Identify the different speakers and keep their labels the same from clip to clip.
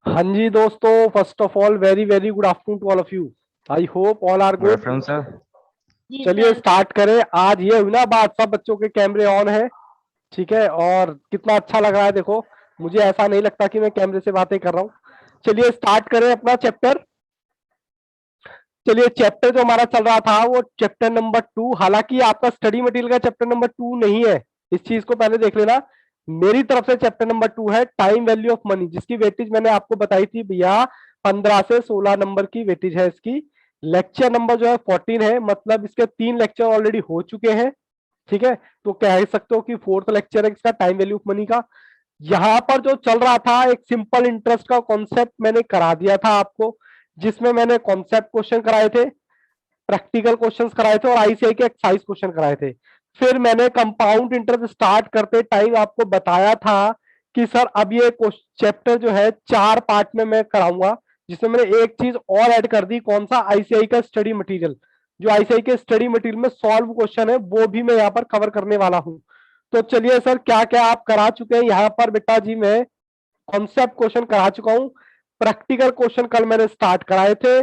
Speaker 1: हाँ जी दोस्तों, first of all very very good afternoon to all of you. I hope all are
Speaker 2: good
Speaker 1: good.
Speaker 2: Afternoon sir.
Speaker 3: जी
Speaker 1: चलिए
Speaker 3: sir.
Speaker 1: Start करें। आज ये हुई ना बात, सब बच्चों के कैमरे ऑन है। ठीक है, और कितना अच्छा लग रहा है देखो। मुझे ऐसा नहीं लगता कि मैं कैमरे से बातें कर रहा हूँ। चलिए स्टार्ट करें अपना चैप्टर। चलिए चैप्टर जो हमारा चल रहा था वो चैप्टर नंबर 2, हालांकि आपका स्टडी मटेरियल का चैप्टर नंबर 2 नहीं है। इस चीज को पहले देख लेना। मेरी तरफ से चैप्टर नंबर 2 है टाइम वैल्यू ऑफ मनी, जिसकी वेटेज मैंने आपको बताई थी भैया 15 से 16 नंबर की वेटेज है इसकी। लेक्चर नंबर जो है 14 है, मतलब इसके 3 लेक्चर ऑलरेडी हो चुके हैं। ठीक है, तो कह सकते हो कि फोर्थ लेक्चर है इसका टाइम वैल्यू ऑफ मनी का। यहां पर जो चल रहा था एक सिंपल इंटरेस्ट का कॉन्सेप्ट मैंने करा दिया था आपको, जिसमें मैंने कॉन्सेप्ट क्वेश्चन कराए थे, प्रैक्टिकल क्वेश्चंस कराए थे और आईसीआई के एक्सरसाइज क्वेश्चन कराए थे। फिर मैंने कंपाउंड इंटरेस्ट स्टार्ट करते टाइम आपको बताया था कि सर अब ये चैप्टर जो है 4 पार्ट में मैं कराऊंगा, जिसमें मैंने एक चीज और ऐड कर दी। कौन सा? आईसीआई का स्टडी मटेरियल। जो आईसीआई के स्टडी मटेरियल में सॉल्व क्वेश्चन है वो भी मैं यहाँ पर कवर करने वाला हूँ। तो चलिए सर, क्या क्या आप करा चुके हैं यहाँ पर? बेटा जी मैं कॉन्सेप्ट क्वेश्चन करा चुका हूं। प्रैक्टिकल क्वेश्चन कल मैंने स्टार्ट कराए थे,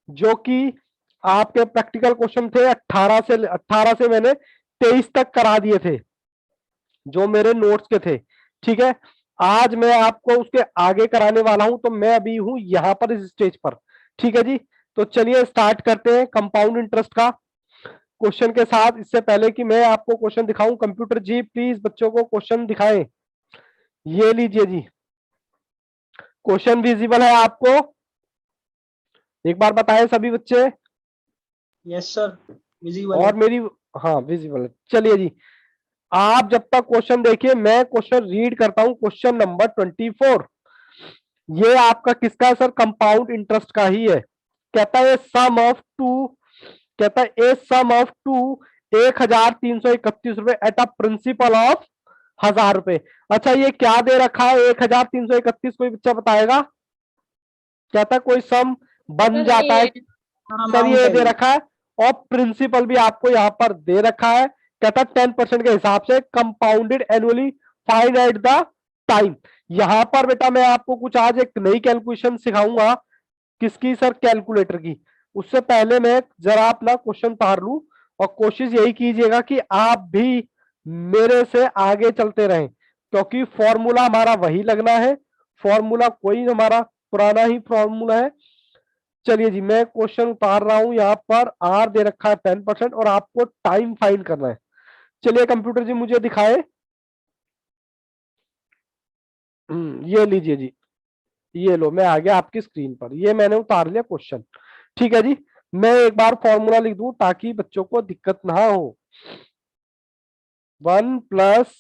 Speaker 1: जो कि आपके प्रैक्टिकल क्वेश्चन थे 18 से मैंने 23 तक करा दिए थे, जो मेरे नोट्स के थे। ठीक है, आज मैं आपको उसके आगे कराने वाला हूं, तो मैं अभी हूं यहां पर इस स्टेज पर। ठीक है जी, तो चलिए स्टार्ट करते हैं कंपाउंड इंटरेस्ट का क्वेश्चन के साथ। इससे पहले कि मैं आपको क्वेश्चन दिखाऊं, कंप्यूटर जी प्लीज बच्चों को क्वेश्चन दिखाएं। ये लीजिए जी, क्वेश्चन विजिबल है आपको? एक बार बताएं सभी बच्चे।
Speaker 3: यस सर, विजिबल है।
Speaker 1: और मेरी, हाँ विजिबल है। चलिए जी, आप जब तक क्वेश्चन देखिए मैं क्वेश्चन रीड करता हूं। क्वेश्चन नंबर 24, ये आपका किसका है सर? कंपाउंड इंटरेस्ट का ही है। कहता है सम ऑफ टू, कहता है ए सम ऑफ टू 1331 रुपए एट अ प्रिंसिपल ऑफ 1000 रुपए। अच्छा ये क्या दे रखा है 1331? कोई बच्चा बताएगा? कहता है कोई सम बन
Speaker 3: सर
Speaker 1: जाता है।
Speaker 3: ये
Speaker 1: सर
Speaker 3: अमाउंट
Speaker 1: ये
Speaker 3: है
Speaker 1: दे
Speaker 3: ये।
Speaker 1: रखा है, और प्रिंसिपल भी आपको यहां पर दे रखा है। कहता है 10% के हिसाब से compounded annually find at the time. यहां पर बेटा मैं आपको कुछ आज एक नई कैलकुलेशन सिखाऊंगा। किसकी सर? कैलकुलेटर की। उससे पहले मैं जरा अपना क्वेश्चन उतार लूं, और कोशिश यही कीजिएगा कि आप भी मेरे से आगे चलते रहें, क्योंकि फॉर्मूला हमारा वही लगना है। फॉर्मूला कोई हमारा पुराना ही फॉर्मूला है। चलिए जी, मैं क्वेश्चन उतार रहा हूं। यहाँ पर आर दे रखा है 10%, और आपको टाइम फाइंड करना है। चलिए कंप्यूटर जी मुझे दिखाए। ये लीजिए जी, ये लो, मैं आ गया आपकी स्क्रीन पर। ये मैंने उतार लिया क्वेश्चन। ठीक है जी, मैं एक बार फॉर्मूला लिख दूं ताकि बच्चों को दिक्कत ना हो। 1 +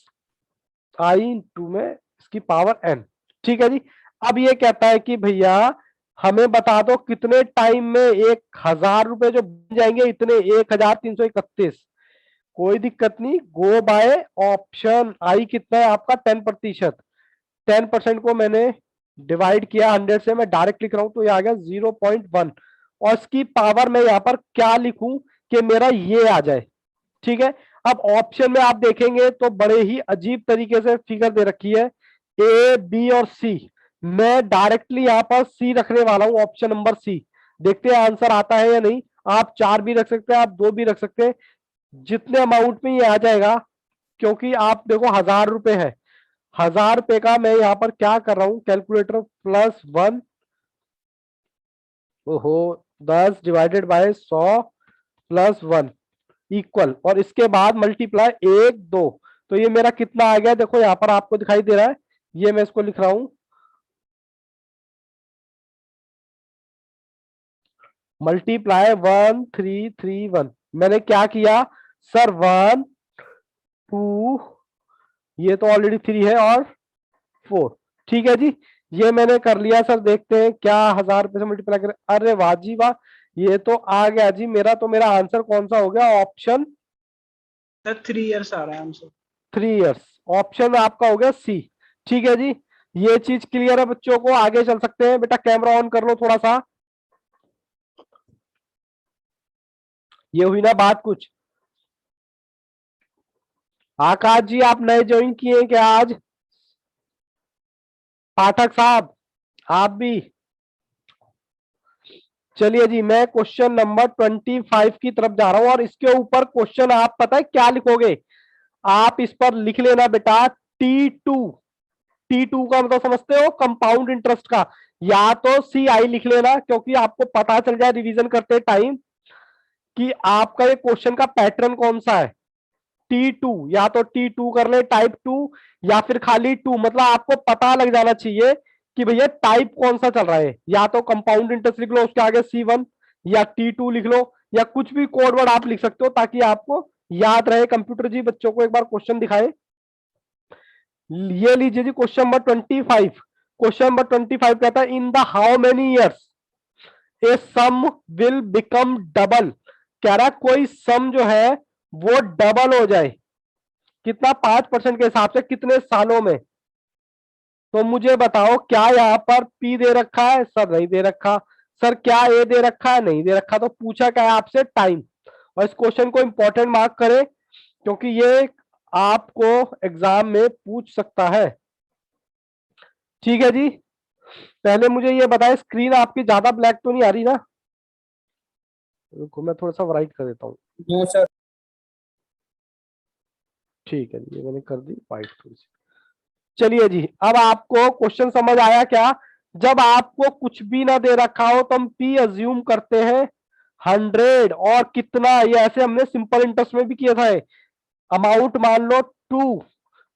Speaker 1: i इंटू में इसकी पावर n। ठीक है जी, अब ये कहता है कि भैया हमें बता दो कितने टाइम में 1000 रुपए जो बन जाएंगे, इतने 1331। कोई दिक्कत नहीं, गो बाय ऑप्शन। आई कितना है आपका? 10%। 10% को मैंने डिवाइड किया 100 से, मैं डायरेक्ट लिख रहा हूं तो ये आ गया 0.1। और इसकी पावर मैं यहां पर क्या लिखूं कि मेरा ये आ जाए। ठीक है, अब ऑप्शन में आप देखेंगे तो बड़े ही अजीब तरीके से फिगर दे रखी है, ए बी और सी। मैं डायरेक्टली यहां पर सी रखने वाला हूं, ऑप्शन नंबर सी। देखते हैं आंसर आता है या नहीं। आप 4 भी रख सकते हैं, आप 2 भी रख सकते हैं, जितने अमाउंट में ये आ जाएगा। क्योंकि आप देखो 1000 रुपए है, 1000 रुपए का मैं यहां पर क्या कर रहा हूं, कैलकुलेटर +1, ओहो 10 डिवाइडेड बाय 100 + 1 इक्वल, और इसके बाद मल्टीप्लाई 1 2। तो ये मेरा कितना आ गया? देखो यहां पर आपको दिखाई दे रहा है। ये मैं इसको लिख रहा हूं, मल्टीप्लाई 1331। मैंने क्या किया सर? 1 2, ये तो ऑलरेडी 3 है, और 4। ठीक है जी, ये मैंने कर लिया सर। देखते हैं क्या 1000 रुपए से मल्टीप्लाई करें। अरे वाह जी वाह, ये तो आ गया जी मेरा। तो मेरा आंसर कौन सा हो गया? ऑप्शन
Speaker 3: सर 3 इयर्स आ रहा है आंसर।
Speaker 1: 3 इयर्स। ऑप्शन आपका हो गया सी। ठीक है जी, ये चीज क्लियर है बच्चों को? आगे चल सकते हैं। बेटा कैमरा ऑन कर लो थोड़ा सा। ये हुई ना बात कुछ? आकाश जी आप नए ज्वाइन किए हैं क्या आज? पाठक साहब आप भी। चलिए जी, मैं क्वेश्चन नंबर 25 की तरफ जा रहा हूं और इसके ऊपर क्वेश्चन आप पता है क्या लिखोगे, आप इस पर लिख लेना बेटा T2। T2 का मतलब समझते हो, कंपाउंड इंटरेस्ट का, या तो CI लिख लेना, क्योंकि आपको पता चल जाए रिवीजन करते टाइम कि आपका ये क्वेश्चन का पैटर्न कौन सा है। T2, या तो T2 कर ले टाइप 2, या फिर खाली 2, मतलब आपको पता लग जाना चाहिए कि भैया टाइप कौन सा चल रहा है। या तो कंपाउंड इंटरेस्ट लिख लो, उसके आगे C1, या T2 लिख लो, या कुछ भी कोड वर्ड आप लिख सकते हो ताकि आपको याद रहे। कंप्यूटर जी बच्चों को एक बार क्वेश्चन दिखाए। ये लीजिए जी क्वेश्चन नंबर 25। क्वेश्चन नंबर 25 कहता है in the how many years a sum will become double. कह रहा है कोई सम जो है वो डबल हो जाए, कितना, 5% के हिसाब से कितने सालों में। तो मुझे बताओ क्या यहाँ पर P दे रखा है, सर नहीं दे रखा। सर क्या A दे रखा है, नहीं दे रखा। तो पूछा क्या है आपसे, टाइम। और इस क्वेश्चन को इंपॉर्टेंट मार्क करें, क्योंकि ये आपको एग्जाम में पूछ सकता है। ठीक है जी, पहले मुझे ये बताएं, स्क्रीन आपकी ज्यादा ब्लैक तो नहीं आ रही ना? रुको मैं थोड़ा सा व्हाइट कर देता हूँ।
Speaker 3: No sir.
Speaker 1: ठीक है जी, ये मैंने कर दी व्हाइट थोड़ी सी। चलिए जी, अब आपको क्वेश्चन समझ आया क्या? जब आपको कुछ भी ना दे रखा हो तो हम P अज्यूम करते हैं 100, और कितना, ये ऐसे हमने सिंपल इंटरेस्ट में भी किया था। अमाउंट मान लो 2,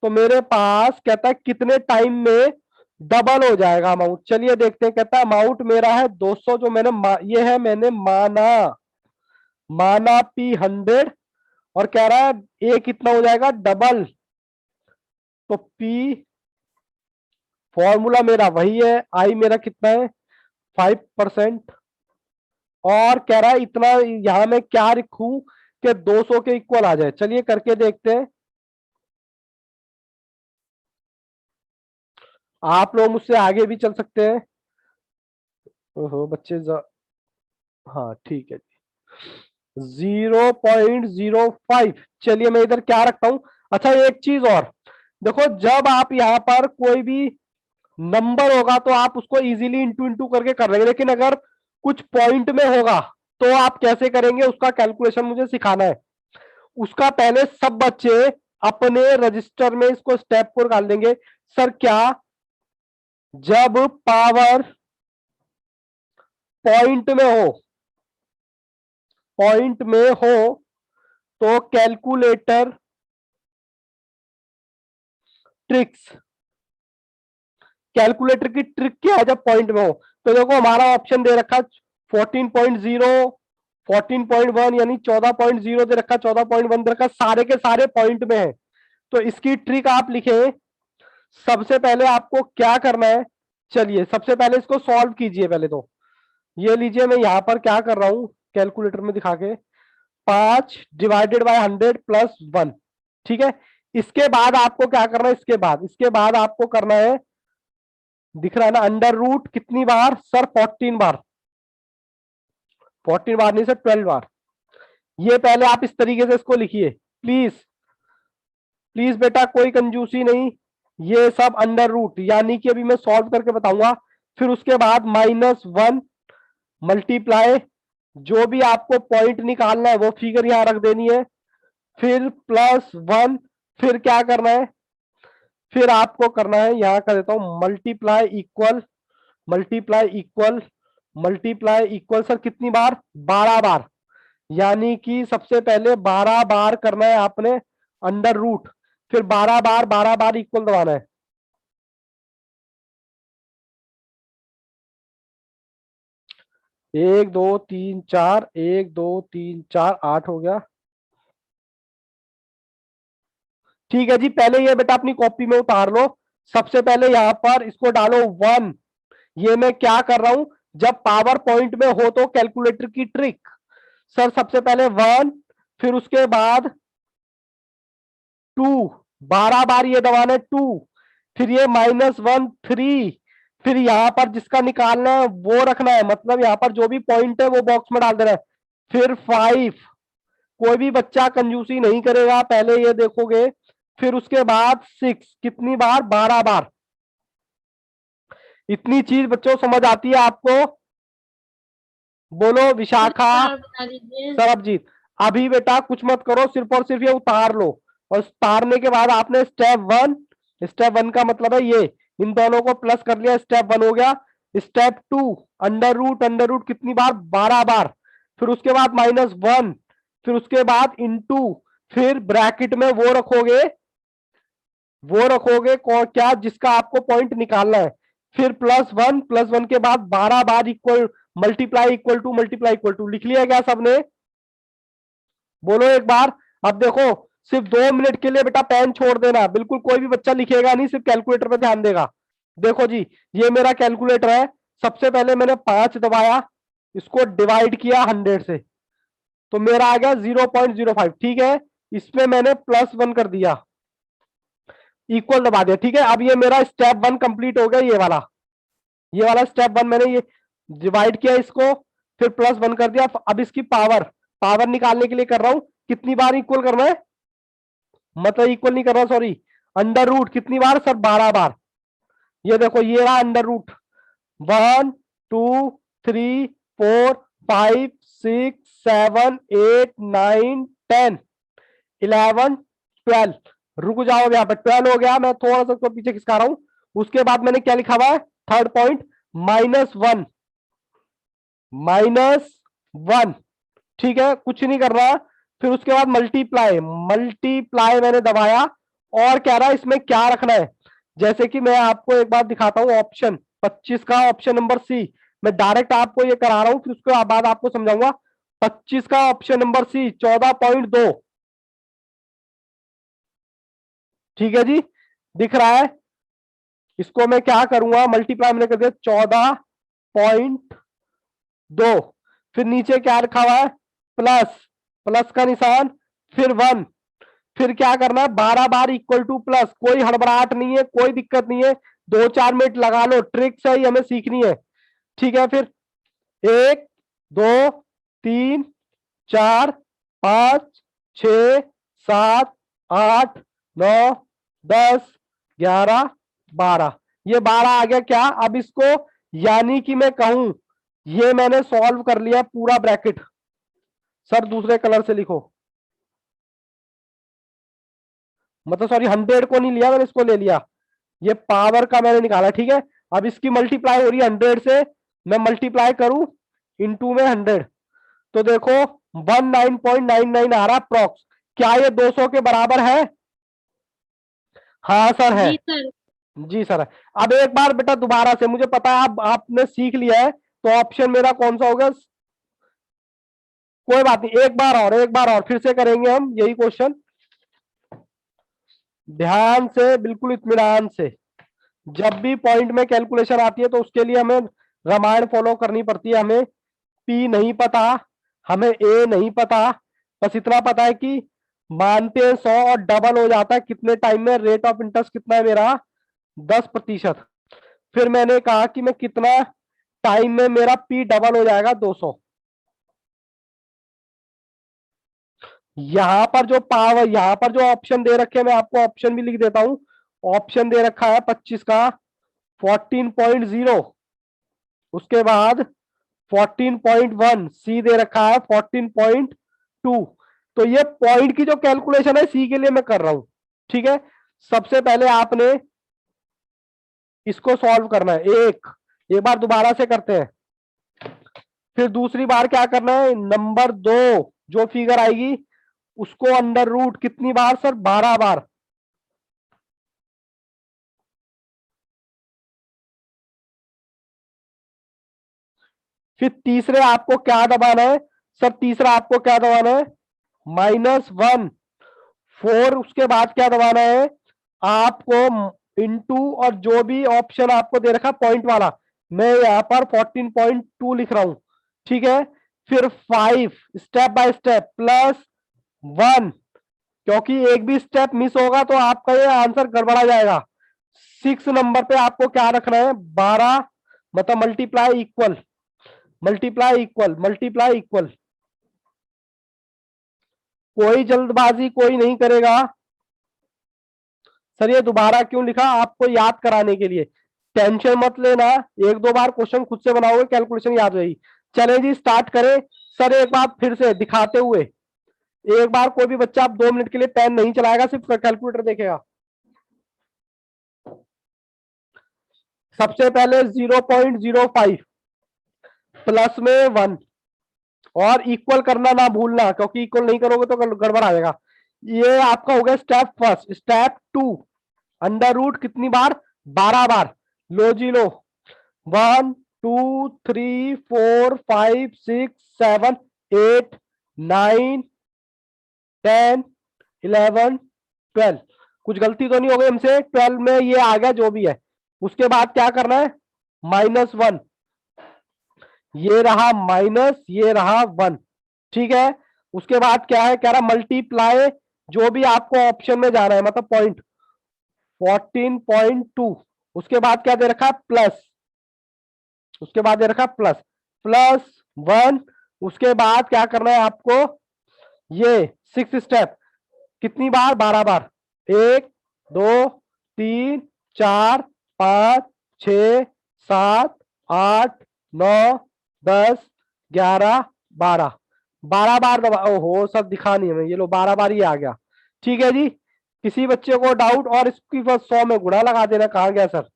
Speaker 1: तो मेरे पास कहता है कितने टाइम में डबल हो जाएगा अमाउंट। चलिए देखते हैं। कहता है अमाउंट मेरा है 200, जो मैंने ये है मैंने माना P 100, और कह रहा है ए कितना हो जाएगा, डबल। तो P फॉर्मूला मेरा वही है, आई मेरा कितना है, 5%। और कह रहा है इतना, यहां मैं क्या लिखूं कि 200 के इक्वल आ जाए। चलिए करके देखते हैं। आप लोग मुझसे आगे भी चल सकते हैं। ओहो बच्चे हाँ ठीक है, 0.05। चलिए मैं इधर क्या रखता हूं। अच्छा एक चीज और देखो, जब आप यहाँ पर कोई भी नंबर होगा तो आप उसको इजीली इंटू इंटू करके कर लेंगे, लेकिन अगर कुछ पॉइंट में होगा तो आप कैसे करेंगे, उसका कैलकुलेशन मुझे सिखाना है। उसका पहले सब बच्चे अपने रजिस्टर में इसको स्टेप को डाल देंगे। सर क्या, जब पावर पॉइंट में हो, पॉइंट में हो तो कैलकुलेटर ट्रिक्स, कैलकुलेटर की ट्रिक क्या है जब पॉइंट में हो। तो देखो हमारा ऑप्शन दे रखा 14.0, 14.1, यानी 14.0 दे रखा, 14.1 दे रखा, सारे के सारे पॉइंट में है। तो इसकी ट्रिक आप लिखे, सबसे पहले आपको क्या करना है। चलिए सबसे पहले इसको सॉल्व कीजिए। पहले तो ये लीजिए, मैं यहां पर क्या कर रहा हूं कैलकुलेटर में दिखा के, 5 डिवाइडेड बाय 100 प्लस 1। ठीक है, इसके बाद आपको क्या करना है, इसके बाद आपको करना है, दिख रहा है ना, अंडर रूट कितनी बार सर, 14 बार। 14 बार नहीं सर, 12 बार। ये पहले आप इस तरीके से इसको लिखिए, प्लीज प्लीज बेटा, कोई कंजूसी नहीं। ये सब अंडर रूट, यानी कि अभी मैं सॉल्व करके बताऊंगा। फिर उसके बाद -1 मल्टीप्लाई, जो भी आपको पॉइंट निकालना है वो फिगर यहां रख देनी है, फिर +1। फिर क्या करना है, फिर आपको करना है, यहां कर देता हूं, multiply equal, multiply equal, multiply equal sir कितनी बार, 12 बार। यानी कि सबसे पहले 12 बार करना है आपने अंडर रूट, फिर 12 बार 12 बार इक्वल दबाना है। एक दो तीन चार, 1 2 3 4, 8 हो गया। ठीक है जी, पहले ये बेटा अपनी कॉपी में उतार लो। सबसे पहले यहां पर इसको डालो 1। ये मैं क्या कर रहा हूं, जब पावर पॉइंट में हो तो कैलकुलेटर की ट्रिक, सर सबसे पहले 1, फिर उसके बाद 2, 12 बार ये दबाना है 2, फिर ये -1 3, फिर यहां पर जिसका निकालना है वो रखना है, मतलब यहां पर जो भी पॉइंट है वो बॉक्स में डाल देना है, फिर 5। कोई भी बच्चा कंजूसी नहीं करेगा, पहले ये देखोगे। फिर उसके बाद 6, कितनी बार, 12 बार। इतनी चीज बच्चों समझ आती है आपको? बोलो विशाखा,
Speaker 2: बता दीजिए।
Speaker 1: सरबजीत। अभी बेटा कुछ मत करो, सिर्फ और सिर्फ ये उतार लो, और उतारने के बाद आपने स्टेप वन का मतलब है ये, इन दोनों को प्लस कर लिया, स्टेप वन हो गया। स्टेप टू, अंडर रूट कितनी बार? 12 बार। फिर उसके बाद -1, फिर उसके बाद इंटू, फिर ब्रैकेट में वो रखोगे क्या जिसका आपको पॉइंट निकालना है, फिर प्लस वन के बाद 12 बार इक्वल, मल्टीप्लाई इक्वल टू। लिख लिया क्या सबने? बोलो एक बार। अब देखो, सिर्फ 2 मिनट के लिए बेटा पेन छोड़ देना, बिल्कुल कोई भी बच्चा लिखेगा नहीं, सिर्फ कैलकुलेटर पे ध्यान देगा। देखो जी, ये मेरा कैलकुलेटर है। सबसे पहले मैंने 5 दबाया, इसको डिवाइड किया 100 से, तो मेरा आ गया 0.05। ठीक है, इसमें मैंने +1 कर दिया, इक्वल दबा दिया। ठीक है, अब ये मेरा स्टेप 1 कंप्लीट हो गया। ये वाला स्टेप 1 मैंने ये डिवाइड किया इसको, फिर +1 कर दिया। अब इसकी पावर निकालने के लिए कर रहा हूं, कितनी बार इक्वल करना है, मतलब इक्वल नहीं कर रहा, सॉरी, अंडर रूट कितनी बार सर? 12 बार। ये देखो, ये रहा अंडर रूट, 1 2 3 4 5 6 7 8 9 10 11 12। रुक जाओ, यहाँ पे 12 हो गया, मैं थोड़ा सा इसको पीछे खिसका रहा हूं। उसके बाद मैंने क्या लिखा हुआ है, थर्ड पॉइंट, -1। ठीक है, कुछ नहीं कर रहा। फिर उसके बाद मल्टीप्लाई मैंने दबाया, और कह रहा है इसमें क्या रखना है। जैसे कि मैं आपको एक बार दिखाता हूं, ऑप्शन 25 का ऑप्शन नंबर सी, मैं डायरेक्ट आपको ये करा रहा हूं, फिर उसके बाद आपको समझाऊंगा। 25 का ऑप्शन नंबर सी, 14.2। ठीक है जी, दिख रहा है? इसको मैं क्या करूंगा, मल्टीप्लाई मैंने कर दिया 14.2। फिर नीचे क्या रखा हुआ है, प्लस का निशान, फिर 1। फिर क्या करना है, 12 बार इक्वल टू प्लस। कोई हड़बड़ाहट नहीं है, कोई दिक्कत नहीं है, 2-4 मिनट लगा लो, ट्रिक्स है, हमें सीखनी है। ठीक है, फिर 1 2 3 4 5 6 7 8 9 10 11 12। ये 12 आ गया क्या? अब इसको, यानी कि मैं कहूं, ये मैंने सॉल्व कर लिया पूरा ब्रैकेट। सर दूसरे कलर से लिखो, मतलब सॉरी, 100 को नहीं लिया मैंने, इसको ले लिया, ये पावर का मैंने निकाला। ठीक है, अब इसकी मल्टीप्लाई हो रही है 100 से, मैं मल्टीप्लाई करूं इनटू में 100, तो देखो 19.99 आ रहा अप्रॉक्स। क्या ये 200 के बराबर है? हाँ सर है।
Speaker 2: जी सर।
Speaker 1: जी सर है। अब एक बार बेटा दोबारा से, मुझे पता है आपने सीख लिया है, तो ऑप्शन मेरा कौन सा होगा? कोई बात नहीं, एक बार और फिर से करेंगे हम यही क्वेश्चन, ध्यान से, बिल्कुल इत्मीनान से। जब भी पॉइंट में कैलकुलेशन आती है तो उसके लिए हमें रामायण फॉलो करनी पड़ती है। हमें पी नहीं पता, हमें ए नहीं पता, बस इतना पता है कि मानते हैं 100 और डबल हो जाता है कितने टाइम में, रेट ऑफ इंटरेस्ट कितना है मेरा? 10%। फिर मैंने कहा कि मैं कितना टाइम में मेरा पी डबल हो जाएगा? 200। यहां पर जो पावर, यहां पर जो ऑप्शन दे रखे हैं, मैं आपको ऑप्शन भी लिख देता हूं। ऑप्शन दे रखा है 25 का 14.0, उसके बाद 14.1, सी दे रखा है 14.2। तो ये पॉइंट की जो कैलकुलेशन है सी के लिए मैं कर रहा हूं। ठीक है, सबसे पहले आपने इसको सॉल्व करना है, एक बार दोबारा से करते हैं। फिर दूसरी बार क्या करना है, नंबर 2 जो फिगर आएगी उसको अंडर रूट कितनी बार सर? 12 बार। फिर तीसरे आपको क्या दबाना है सर? तीसरा आपको क्या दबाना है? -1 4। उसके बाद क्या दबाना है आपको? इनटू, और जो भी ऑप्शन आपको दे रखा पॉइंट वाला, मैं यहां पर 14.2 लिख रहा हूं। ठीक है, फिर 5 स्टेप बाय स्टेप, +1, क्योंकि एक भी स्टेप मिस होगा तो आपका ये आंसर गड़बड़ा जाएगा। 6 नंबर पे आपको क्या रखना है? 12, मतलब मल्टीप्लाई इक्वल। कोई जल्दबाजी कोई नहीं करेगा। सर ये दोबारा क्यों लिखा? आपको याद कराने के लिए। टेंशन मत लेना, एक दो बार क्वेश्चन खुद से बनाओगे, कैलकुलेशन याद रहेगी। चले जी स्टार्ट करें। सर एक बार फिर से दिखाते हुए, एक बार कोई भी बच्चा आप 2 मिनट के लिए पेन नहीं चलाएगा, सिर्फ कैलकुलेटर देखेगा। सबसे पहले 0.05 प्लस में 1, और इक्वल करना ना भूलना, क्योंकि इक्वल नहीं करोगे तो गड़बड़ आ जाएगा। ये आपका हो गया step first. Step 2, under root कितनी बार? 12 बार। लो जी लो, 1 2 3 4 5 6 7 8 9 10 11 12। कुछ गलती तो नहीं हो गई हमसे? 12 में ये आ गया जो भी है। उसके बाद क्या करना है? -1, ये रहा माइनस, ये रहा 1। ठीक है, उसके बाद क्या है? कह रहा मल्टीप्लाई, जो भी आपको ऑप्शन में जाना है, मतलब पॉइंट 14.2। उसके बाद क्या दे रखा है? प्लस। उसके बाद दे रखा प्लस +1। उसके बाद क्या करना है आपको? ये 6 स्टेप कितनी बार? 12 बार। 1 2 3 4 5 6 7 8 9 10 11 12। 12 बार दबा, ओहो सर दिखा नहीं हमें, ये लो 12 बार ये आ गया। ठीक है जी, किसी बच्चे को डाउट? और इसकी 100 में गुणा लगा देना। कहा गया सर?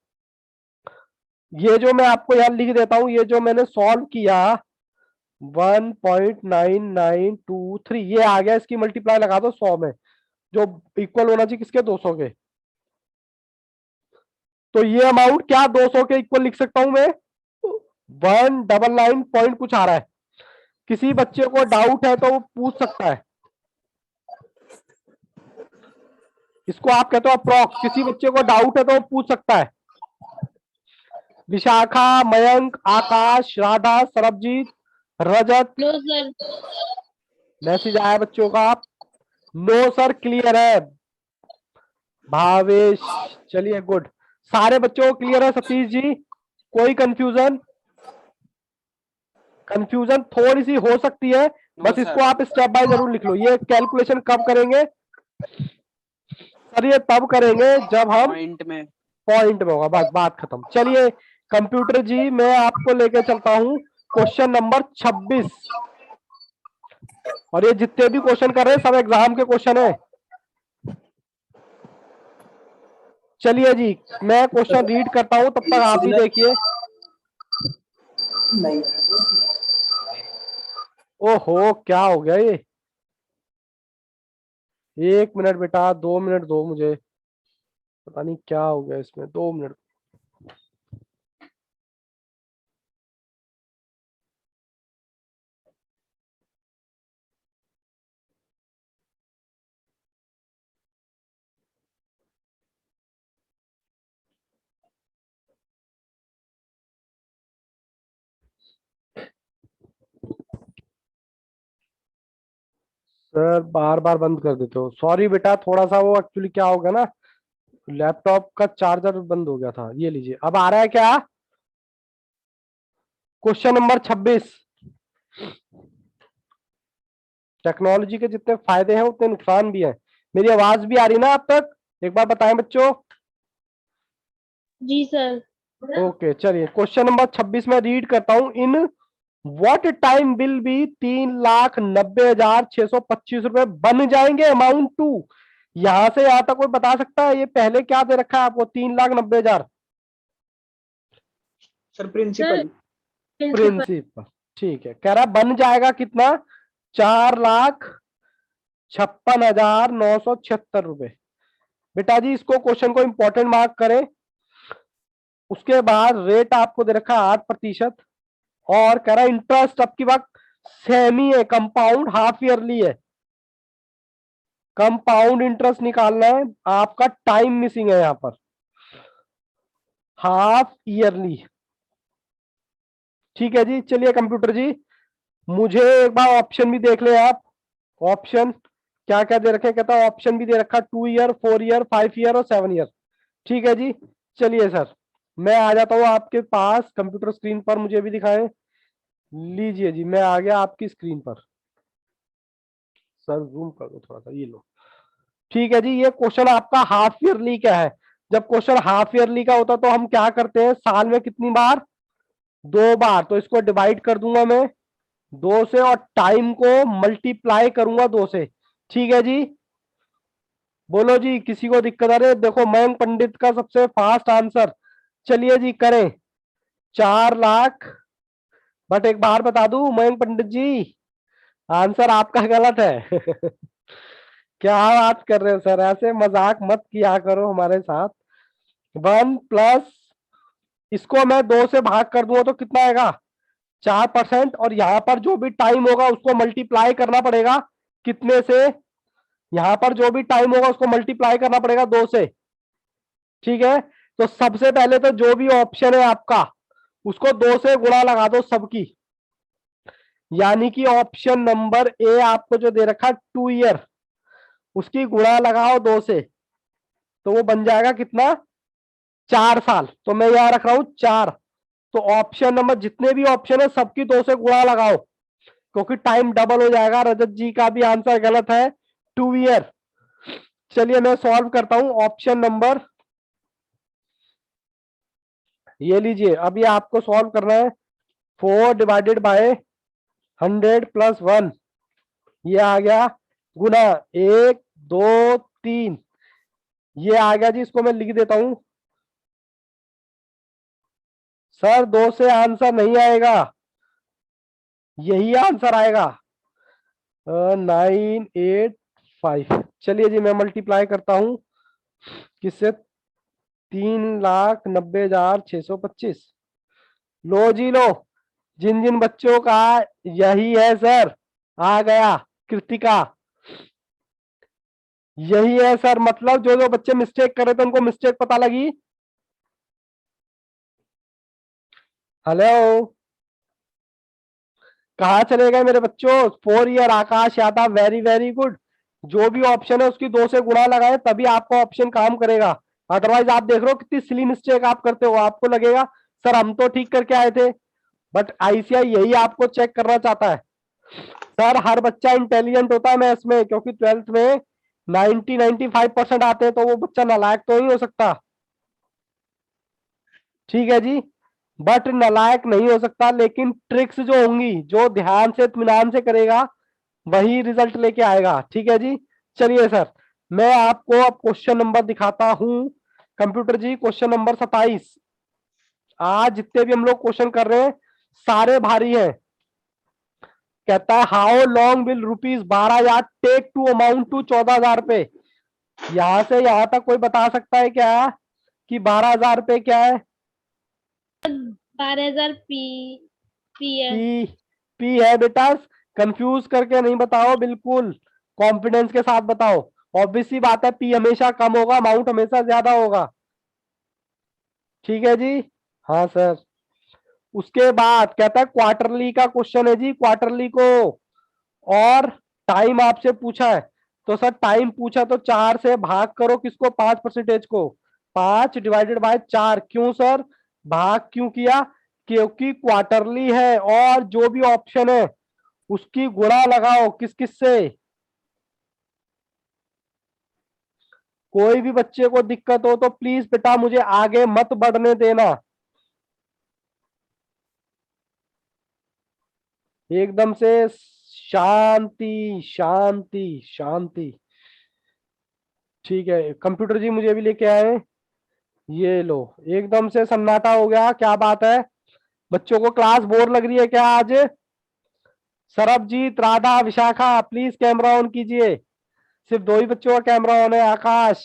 Speaker 1: ये जो मैं आपको यहां लिख देता हूं, ये जो मैंने सॉल्व किया 1.9923, ये आ गया। इसकी मल्टीप्लाई लगा दो 100 में, जो इक्वल होना चाहिए किसके? 200 के। तो ये अमाउंट क्या 200 के इक्वल लिख सकता हूं मैं? 199 पॉइंट कुछ आ रहा है। किसी बच्चे को डाउट है तो वो पूछ सकता है। इसको आप कहते हो अप्रॉक्स। किसी बच्चे को डाउट है तो वो पूछ सकता है। Vishakha, Mayank, Akash, Radha, Sarabjeet, Rajat.
Speaker 2: No sir.
Speaker 1: Message आया बच्चों का? नो सर, क्लियर है। भावेश, चलिए गुड। सारे बच्चों को क्लियर है? सतीश जी, कोई कंफ्यूजन? कंफ्यूजन थोड़ी सी हो सकती है, बस इसको आप स्टेप बाय जरूर लिख लो। ये कैलकुलेशन कब करेंगे सर? ये तब करेंगे जब हम पॉइंट में होगा, बस बात खत्म। चलिए कंप्यूटर जी, मैं आपको लेके चलता हूं क्वेश्चन नंबर 26। और ये जितने भी क्वेश्चन कर रहे हैं सब एग्जाम के क्वेश्चन है। चलिए जी, मैं क्वेश्चन रीड करता हूं, तब तक आप भी देखिए। ओहो क्या हो गया ये? 1 मिनट बेटा, 2 मिनट दो मुझे, पता नहीं क्या हो गया इसमें। 2 मिनट। सर बार बार बंद कर देते हो, सॉरी बेटा। थोड़ा सा वो एक्चुअली क्या हो गया ना, लैपटॉप का चार्जर बंद हो गया था। ये लीजिए, अब आ रहा है क्या? Question number 26। टेक्नोलॉजी के जितने फायदे हैं उतने नुकसान भी हैं। मेरी आवाज भी आ रही ना आप तक? एक बार बताएं बच्चों।
Speaker 2: जी सर।
Speaker 1: ओके चलिए, क्वेश्चन नंबर 26 में रीड करता हूं। In what time will be 3,90,625 रुपए बन जाएंगे अमाउंट टू। यहां से यहां तक कोई बता सकता है ये पहले क्या दे रखा है आपको? 3,90,000
Speaker 3: सर प्रिंसिपल।
Speaker 1: प्रिंसिपल। ठीक है, कह रहा बन जाएगा कितना? 4,56,976 रुपए। बेटा जी इसको क्वेश्चन को इंपॉर्टेंट मार्क करें। उसके बाद रेट आपको दे रखा है 8%। और कह रहा इंटरेस्ट अब की बात सेमी है, कंपाउंड हाफ ईयरली है। कंपाउंड इंटरेस्ट निकालना है आपका, टाइम मिसिंग है यहां पर, हाफ ईयरली। ठीक है जी, चलिए कंप्यूटर जी मुझे एक बार ऑप्शन भी देख ले आप। ऑप्शन क्या क्या दे रखे? कहता है ऑप्शन भी दे रखा 2 ईयर, 4 ईयर, 5 ईयर और 7 ईयर। ठीक है जी, चलिए सर मैं आ जाता हूं आपके पास कंप्यूटर स्क्रीन पर, मुझे भी दिखाएं। लीजिए जी, मैं आ गया आपकी स्क्रीन पर। सर जूम कर दो थोड़ा सा, ये लो। ठीक है जी, ये क्वेश्चन आपका हाफ ईयरली क्या है? जब क्वेश्चन हाफ ईयरली का होता तो हम क्या करते हैं, साल में कितनी बार, 2 बार। तो इसको डिवाइड कर दूंगा मैं 2 से और टाइम को मल्टीप्लाई करूंगा 2 से। ठीक है जी, बोलो जी, किसी को दिक्कत आ रही है? देखो मयंक पंडित का सबसे फास्ट आंसर, चलिए जी करें, 4 लाख। बट एक बार बता दूं मयंक पंडित जी, आंसर आपका गलत है। क्या बात कर रहे हो सर, ऐसे मजाक मत किया करो हमारे साथ। 1 प्लस, इसको मैं 2 से भाग कर दूंगा तो कितना आएगा, 4%। और यहाँ पर जो भी टाइम होगा उसको मल्टीप्लाई करना पड़ेगा कितने से, यहाँ पर जो भी टाइम होगा उसको मल्टीप्लाई करना पड़ेगा 2 से। ठीक है, तो सबसे पहले तो जो भी ऑप्शन है आपका उसको 2 से गुणा लगा दो सबकी। यानी कि ऑप्शन नंबर ए आपको जो दे रखा 2 ईयर, उसकी गुणा लगाओ 2 से, तो वो बन जाएगा कितना, 4 साल। तो मैं यहां रख रहा हूं 4। तो ऑप्शन नंबर, जितने भी ऑप्शन है सबकी 2 से गुणा लगाओ, क्योंकि टाइम डबल हो जाएगा। रजत जी का भी आंसर गलत है, 2 ईयर। चलिए मैं सॉल्व करता हूं ऑप्शन नंबर, ये लीजिए, अभी आपको सॉल्व करना है। 4/100 + 1, ये आ गया, गुना 1 2 3, ये आ गया जी। इसको मैं लिख देता हूं। सर 2 से आंसर नहीं आएगा, यही आंसर आएगा, 985। चलिए जी मैं मल्टीप्लाई करता हूं किससे, 3,90,625। लो जी लो, जिन जिन बच्चों का यही है सर, आ गया, कृतिका, यही है सर। मतलब जो जो बच्चे मिस्टेक कर रहे थे उनको मिस्टेक पता लगी। हेलो, कहाँ चले गए मेरे बच्चों? 4 ईयर आकाश यादव, वेरी वेरी गुड। जो भी ऑप्शन है उसकी 2 से गुणा लगाए तभी आपका ऑप्शन काम करेगा। अदरवाइज आप देख रहे हो कितनी सिली मिस्टेक आप करते हो, आपको लगेगा सर हम तो ठीक करके आए थे। बट आईसीआई यही आपको चेक करना चाहता है। सर हर बच्चा इंटेलिजेंट होता है मैथ्स में, क्योंकि 12th में 90-95% आते हैं, तो वो बच्चा नालायक तो नहीं हो सकता। ठीक है जी, बट नालायक नहीं हो सकता, लेकिन ट्रिक्स जो होंगी, जो ध्यान से इत्मीनान से करेगा वही रिजल्ट लेके आएगा। ठीक है जी, चलिए सर मैं आपको अब क्वेश्चन नंबर दिखाता हूं। कंप्यूटर जी क्वेश्चन नंबर 27। आज जितने भी हम लोग क्वेश्चन कर रहे हैं सारे भारी हैं। कहता है how long will ₹12,000 take to amount to 14,000 रुपए। यहां से यहां तक कोई बता सकता है क्या कि 12,000 रुपए क्या है?
Speaker 2: 12,000 पी पी है।
Speaker 1: पी, पी है बेटा, कंफ्यूज करके नहीं बताओ, बिल्कुल कॉन्फिडेंस के साथ बताओ। ऑब्वियस सी बात है, पी हमेशा कम होगा, अमाउंट हमेशा ज्यादा होगा। ठीक है जी, हाँ सर। उसके बाद कहता है क्वार्टरली का क्वेश्चन है जी, क्वार्टरली को, और टाइम आपसे पूछा है। तो सर टाइम पूछा तो 4 से भाग करो किसको, 5% को। 5/4, क्यों सर भाग क्यों किया? क्योंकि क्वार्टरली है, और जो भी ऑप्शन है उसकी गुणा लगाओ किस किस से। कोई भी बच्चे को दिक्कत हो तो प्लीज बेटा मुझे आगे मत बढ़ने देना, एकदम से शांति शांति शांति। ठीक है कंप्यूटर जी, मुझे भी लेके आए, ये लो, एकदम से सन्नाटा हो गया, क्या बात है? बच्चों को क्लास बोर लग रही है क्या आज? Sarabjit, Radha, Vishakha, please camera on कीजिए। सिर्फ 2 ही बच्चों का कैमरा ऑन है। आकाश,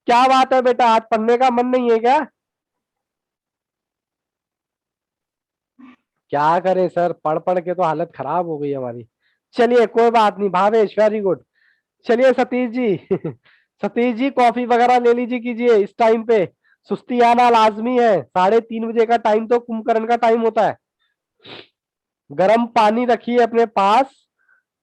Speaker 1: क्या बात है बेटा, आज पढ़ने का मन नहीं है क्या? क्या करें सर, पढ़ पढ़ के तो हालत खराब हो गई हमारी। चलिए कोई बात नहीं, भावेश वेरी गुड। चलिए सतीश जी, सतीश जी कॉफी वगैरह ले लीजिए, कीजिए इस टाइम पे, सुस्ती आना लाजमी है। 3:30 बजे का टाइम तो कुंभकर्ण का टाइम होता है। गर्म पानी रखिए अपने पास,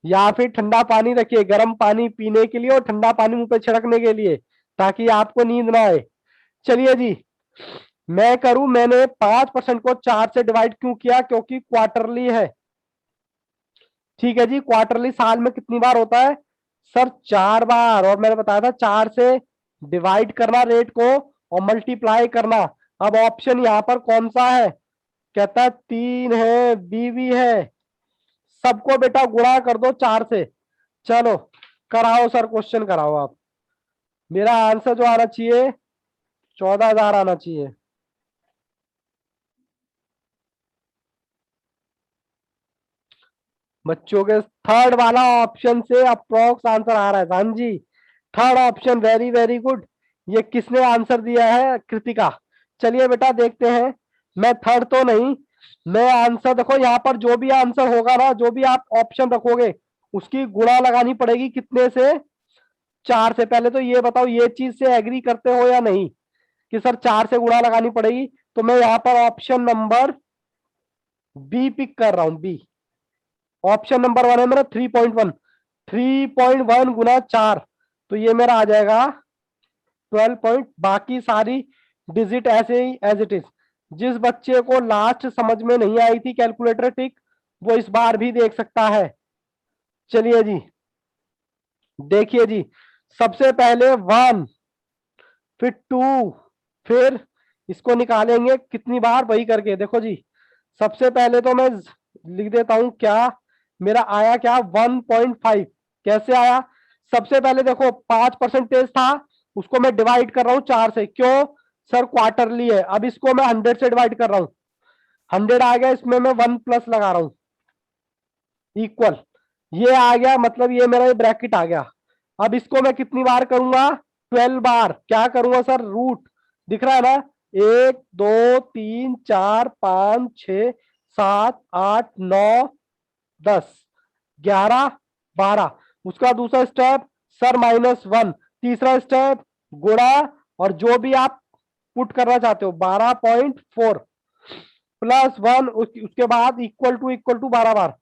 Speaker 1: या फिर ठंडा पानी रखिए, गर्म पानी पीने के लिए और ठंडा पानी मुंह पे छिड़कने के लिए, ताकि आपको नींद ना आए। चलिए जी मैं करूं, मैंने 5% को 4 से डिवाइड क्यों किया, क्योंकि क्वार्टरली है। ठीक है जी, क्वार्टरली साल में कितनी बार होता है? सर 4 बार, और मैंने बताया था 4 से डिवाइड करना रेट को और मल्टीप्लाई करना। अब ऑप्शन यहाँ पर कौन सा है, कहता है 3 है, बी भी है। सबको बेटा गुणा कर दो 4 से। चलो कराओ सर, क्वेश्चन कराओ आप। मेरा आंसर जो आना चाहिए 14,000 आना चाहिए। बच्चों के थर्ड वाला ऑप्शन से अप्रोक्स आंसर आ रहा है। हाँ जी, third option, very very good. ये किसने आंसर दिया है, कृतिका। चलिए बेटा देखते हैं। मैं थर्ड तो नहीं, मैं आंसर देखो यहाँ पर जो भी आंसर होगा ना, जो भी आप ऑप्शन रखोगे उसकी गुणा लगानी पड़ेगी कितने से, 4 से। पहले तो ये बताओ ये चीज से एग्री करते हो या नहीं कि सर 4 से गुणा लगानी पड़ेगी। तो मैं यहाँ पर ऑप्शन नंबर बी पिक कर रहा हूं, बी। ऑप्शन नंबर 1 है मेरा 3.1, 3.1 गुना 4, तो ये मेरा आ जाएगा 12 पॉइंट। बाकी सारी डिजिट ऐसे ही एज इट इज। जिस बच्चे को लास्ट समझ में नहीं आई थी कैलकुलेटर टिक, वो इस बार भी देख सकता है। चलिए जी देखिए जी, सबसे पहले 1, फिर 2, फिर इसको निकालेंगे कितनी बार वही करके। देखो जी, सबसे पहले तो मैं लिख देता हूं क्या मेरा आया, क्या 1.5। कैसे आया, सबसे पहले देखो 5% था, उसको मैं डिवाइड कर रहा हूं 4 से। क्यों सर, क्वार्टरली है। अब इसको मैं 100 से डिवाइड कर रहा हूं, 100 आ गया, इसमें मैं 1 प्लस लगा रहा हूं, इक्वल। ये आ गया, मतलब ये मेरा ये ब्रैकेट आ गया। अब इसको मैं कितनी बार करूंगा, 12 बार। क्या करूंगा सर, रूट दिख रहा है ना, 1 2 3 4 5 6 7 8 9 10 11 12। उसका दूसरा स्टेप सर -1, तीसरा स्टेप गुणा, और जो भी आप पुट करना चाहते हो 12.4 +1, उसके बाद इक्वल टू 12 बार।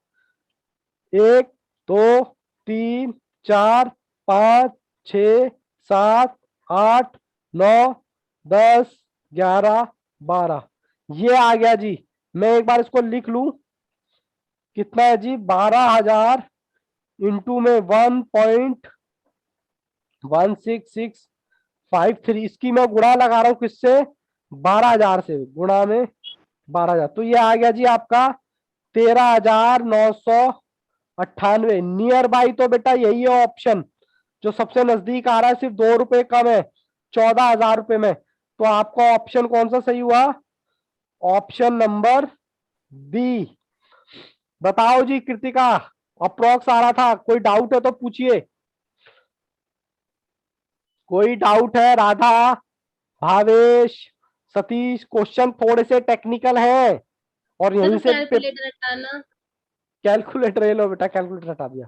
Speaker 1: 1 2 3 4 5 6 7 8 9 10 11 12। ये आ गया जी। मैं एक बार इसको लिख लू, कितना है जी, 12,000 इंटू में 1.16653। इसकी मैं गुणा लगा रहा हूं किससे, 12,000 से, गुणा में 12,000। तो ये आ गया जी आपका 13,998। नियर बाई तो बेटा यही है ऑप्शन, जो सबसे नजदीक आ रहा है, सिर्फ 2 रुपए कम है, 14,000 रुपए में। तो आपका ऑप्शन कौन सा सही हुआ, ऑप्शन नंबर बी। बताओ जी कृतिका, अप्रोक्स आ रहा था, कोई डाउट है तो पूछिए। कोई डाउट है, राधा, भावेश, सतीश? क्वेश्चन थोड़े से टेक्निकल हैं और
Speaker 2: सर
Speaker 1: यहीं से
Speaker 2: कैलकुलेटर हटाना।
Speaker 1: कैलकुलेटर, ये लो बेटा, कैलकुलेटर हटा दिया।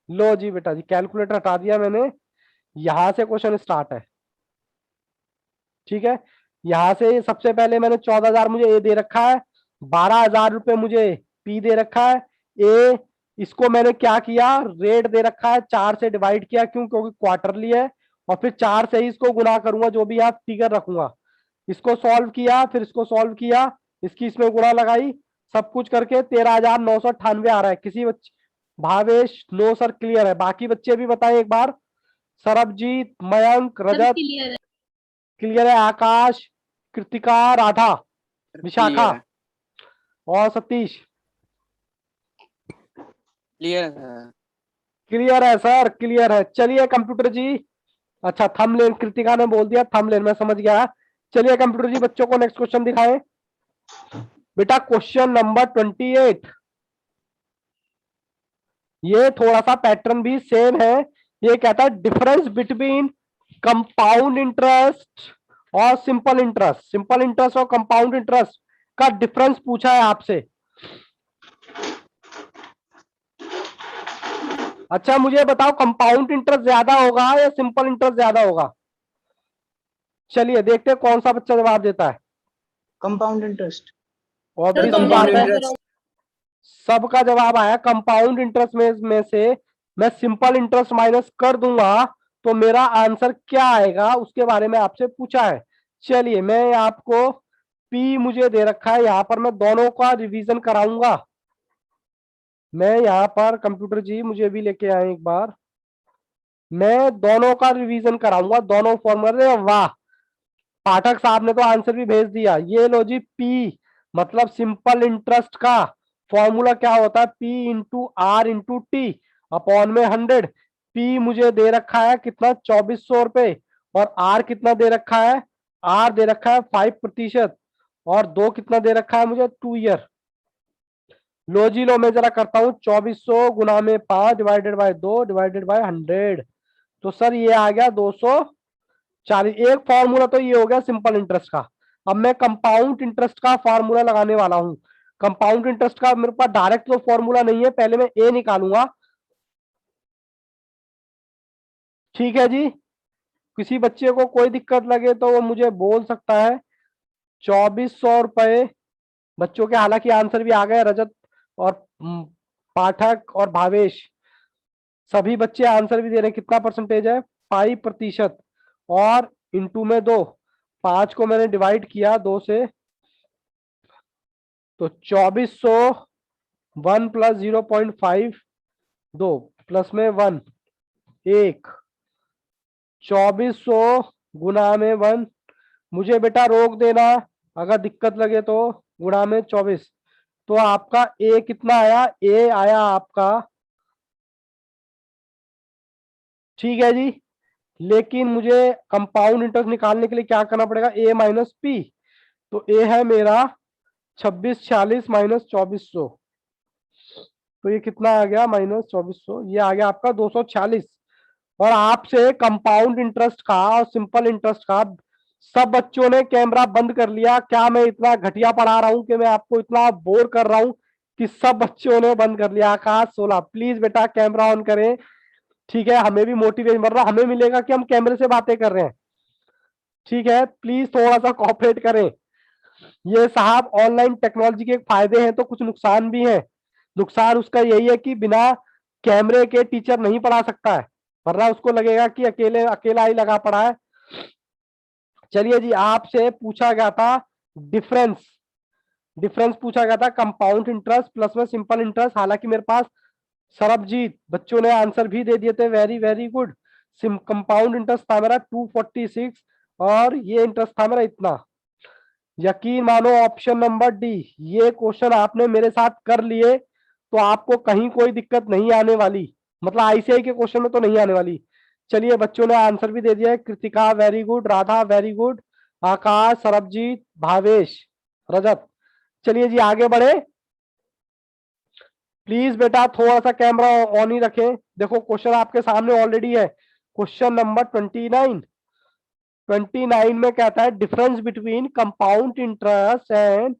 Speaker 1: लो जी बेटा जी, कैलकुलेटर हटा दिया मैंने। यहां से क्वेश्चन स्टार्ट है, ठीक है। यहां से सबसे पहले मैंने 14,000 मुझे ए दे रखा है, 12,000 रुपए मुझे पी दे रखा है, ए। इसको मैंने क्या किया, रेट दे रखा है, 4 से डिवाइड किया, क्यों, क्योंकि क्वार्टरली है। और फिर 4 से ही इसको गुणा करूंगा, जो भी आप फिगर रखूंगा। इसको सॉल्व किया, फिर इसको सॉल्व किया, इसकी इसमें गुणा लगाई, सब कुछ करके 13,998 आ रहा है। किसी बच्चे, भावेश नो सर क्लियर है, बाकी बच्चे भी बताएं एक बार। सरबजीत, मयंक,
Speaker 2: सर
Speaker 1: रजत
Speaker 2: क्लियर है।
Speaker 1: क्लियर है, आकाश, कृतिका, राधा, विशाखा
Speaker 4: क्लियर है।
Speaker 1: और सतीश
Speaker 4: क्लियर है।
Speaker 1: क्लियर है सर, क्लियर है। चलिए कंप्यूटर जी, अच्छा थंबनेल कृतिका ने बोल दिया, थंबनेल मैं समझ गया। चलिए कंप्यूटर जी बच्चों को नेक्स्ट क्वेश्चन दिखाएं। बेटा क्वेश्चन नंबर 28, ये थोड़ा सा पैटर्न भी सेम है। ये कहता है डिफरेंस बिटवीन कंपाउंड इंटरेस्ट और सिंपल इंटरेस्ट। सिंपल इंटरेस्ट और कंपाउंड इंटरेस्ट का डिफरेंस पूछा है आपसे। अच्छा मुझे बताओ, कंपाउंड इंटरेस्ट ज्यादा होगा या सिंपल इंटरेस्ट ज्यादा होगा? चलिए देखते हैं कौन सा बच्चा जवाब देता है।
Speaker 3: Compound interest.
Speaker 1: Obviously
Speaker 4: compound
Speaker 1: बात है,
Speaker 4: इंटरेस्ट।
Speaker 1: सबका जवाब आया कंपाउंड इंटरेस्ट में से मैं सिंपल इंटरेस्ट माइनस कर दूंगा तो मेरा आंसर क्या आएगा, उसके बारे में आपसे पूछा है। चलिए मैं आपको पी मुझे दे रखा है, यहां पर मैं दोनों का रिवीजन कराऊंगा। मैं यहां पर कंप्यूटर जी मुझे भी लेके आए एक बार। मैं दोनों का रिवीजन कराऊंगा, दोनों फॉर्मूले। वाह, पाठक साहब ने तो आंसर भी भेज दिया। ये लो जी, पी मतलब सिंपल इंटरेस्ट का फॉर्मूला क्या होता है, P into R into T upon में 100। पी मुझे दे रखा है कितना, 2400 रुपए, और आर कितना दे रखा है, आर दे रखा है 5%, और दो कितना दे रखा है मुझे, 2 ईयर। लो जी लो, मैं जरा करता हूं, 2400 गुना में 5 डिवाइडेड बाय 2 डिवाइडेड बाय 100। तो सर ये आ गया 240। एक फॉर्मूला तो ये हो गया सिंपल इंटरेस्ट का। अब मैं कंपाउंड इंटरेस्ट का फॉर्मूला लगाने वाला हूं। कंपाउंड इंटरेस्ट का मेरे पास डायरेक्ट तो फॉर्मूला नहीं है, पहले मैं ए निकालूंगा। ठीक है जी, किसी बच्चे को कोई दिक्कत लगे तो वो मुझे बोल सकता है। 2400 रुपए बच्चों के, हालांकि आंसर भी आ गए, रजत और पाठक और भावेश, सभी बच्चे आंसर भी दे रहे हैं। कितना परसेंटेज है, 5%, और इंटू में 2, 5 को मैंने डिवाइड किया 2 से, तो 2400, 1 प्लस 0.5, 2 प्लस में 1, 1, 2400 गुना में 1। मुझे बेटा रोक देना अगर दिक्कत लगे तो, गुणा में 24। तो आपका ए कितना आया, ए आया आपका, ठीक है जी। लेकिन मुझे कंपाउंड इंटरेस्ट निकालने के लिए क्या करना पड़ेगा, ए माइनस पी। तो ए है मेरा 2646 माइनस 2400, तो ये कितना आ गया, माइनस 2400, ये आ गया आपका 246। और आपसे कंपाउंड इंटरेस्ट का और सिंपल इंटरेस्ट का सब बच्चों ने कैमरा बंद कर लिया। क्या मैं इतना घटिया पढ़ा रहा हूं कि मैं आपको इतना बोर कर रहा हूं कि सब बच्चों ने बंद कर लिया। आकाश 16, प्लीज बेटा कैमरा ऑन करें। ठीक है, हमें भी मोटिवेशन बढ़ रहा, हमें मिलेगा कि हम कैमरे से बातें कर रहे हैं। ठीक है, प्लीज थोड़ा सा कोऑपरेट करें। ये साहब ऑनलाइन टेक्नोलॉजी के फायदे हैं तो कुछ नुकसान भी हैं। नुकसान उसका यही है कि बिना कैमरे के टीचर नहीं पढ़ा सकता है, वरना उसको लगेगा कि अकेले अकेला ही लगा पड़ा है। चलिए जी, आपसे पूछा गया था डिफरेंस, डिफरेंस पूछा गया था कंपाउंड इंटरेस्ट प्लस में सिंपल इंटरेस्ट। हालांकि मेरे पास सरबजीत बच्चों ने आंसर भी दे दिए थे, very very good. Compound interest था मेरा 246, और ये इंटरेस्ट था मेरा इतना। यकीन मानो ऑप्शन नंबर डी, ये क्वेश्चन आपने मेरे साथ कर लिए तो आपको कहीं कोई दिक्कत नहीं आने वाली, मतलब आईसीआई के क्वेश्चन में तो नहीं आने वाली। चलिए बच्चों ने आंसर भी दे दिया है, Kritika very good, Radha very good, Akash, Sarabjeet, Bhavesh, Rajat. चलिए जी आगे बढ़े। प्लीज बेटा थोड़ा सा कैमरा ऑन ही रखें। देखो क्वेश्चन आपके सामने ऑलरेडी है, क्वेश्चन नंबर 29। 29 में कहता है difference between compound interest and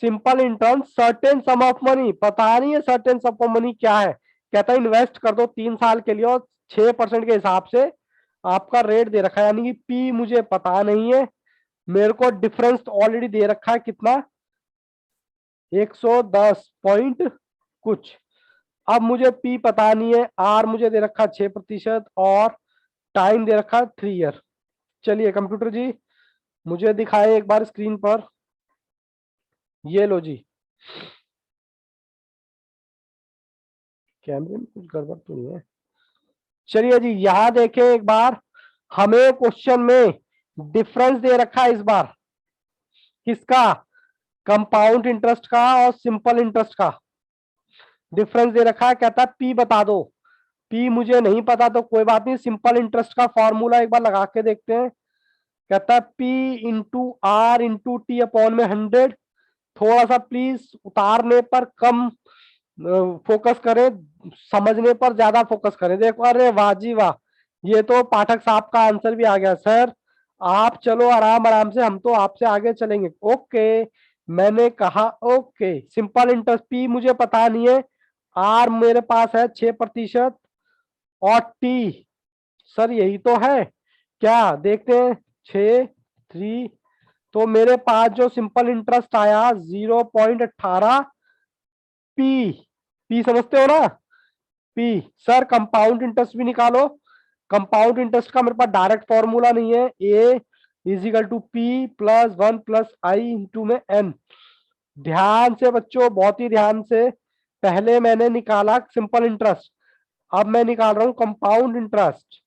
Speaker 1: simple interest certain some of money. पता नहीं है सर्टेन सम ऑफ मनी क्या है। कहता है इन्वेस्ट कर दो 3 साल के लिए और 6% के हिसाब से आपका रेट दे रखा है, यानी कि पी मुझे पता नहीं है, मेरे को डिफरेंस ऑलरेडी दे रखा है कितना, 110 पॉइंट कुछ। अब मुझे पी पता नहीं है, आर मुझे दे रखा 6%, और टाइम दे रखा 3 ईयर। चलिए कंप्यूटर जी मुझे दिखाए एक बार स्क्रीन पर, ये लो जी, कैमरे में कुछ गड़बड़ तो नहीं है। चलिए जी यहां देखें एक बार, हमें क्वेश्चन में डिफरेंस दे रखा है इस बार, किसका, कंपाउंड इंटरेस्ट का और सिंपल इंटरेस्ट का डिफरेंस दे रखा है। कहता है पी बता दो, पी मुझे नहीं पता तो कोई बात नहीं, सिंपल इंटरेस्ट का फॉर्मूला एक बार लगा के देखते हैं। कहता है P into R into T upon में 100। थोड़ा सा प्लीज उतारने पर कम फोकस करें, समझने पर ज्यादा फोकस करें। देखो, अरे वाह जी वाह, ये तो पाठक साहब का आंसर भी आ गया। सर आप चलो आराम आराम से, हम तो आपसे आगे चलेंगे। ओके, मैंने कहा ओके। सिंपल इंटरेस्ट पी मुझे पता नहीं है, आर मेरे पास है 6%, और टी सर यही तो है क्या, देखते हैं 6, 3। तो मेरे पास जो सिंपल इंटरेस्ट आया 0.18 पी, पी समझते हो ना, पी। सर कंपाउंड इंटरेस्ट भी निकालो। कंपाउंड इंटरेस्ट का मेरे पास डायरेक्ट फॉर्मूला नहीं है, A equal to P plus 1 plus I into में एन। ध्यान से बच्चों, बहुत ही ध्यान से, पहले मैंने निकाला सिंपल इंटरेस्ट, अब मैं निकाल रहा हूं कंपाउंड इंटरेस्ट।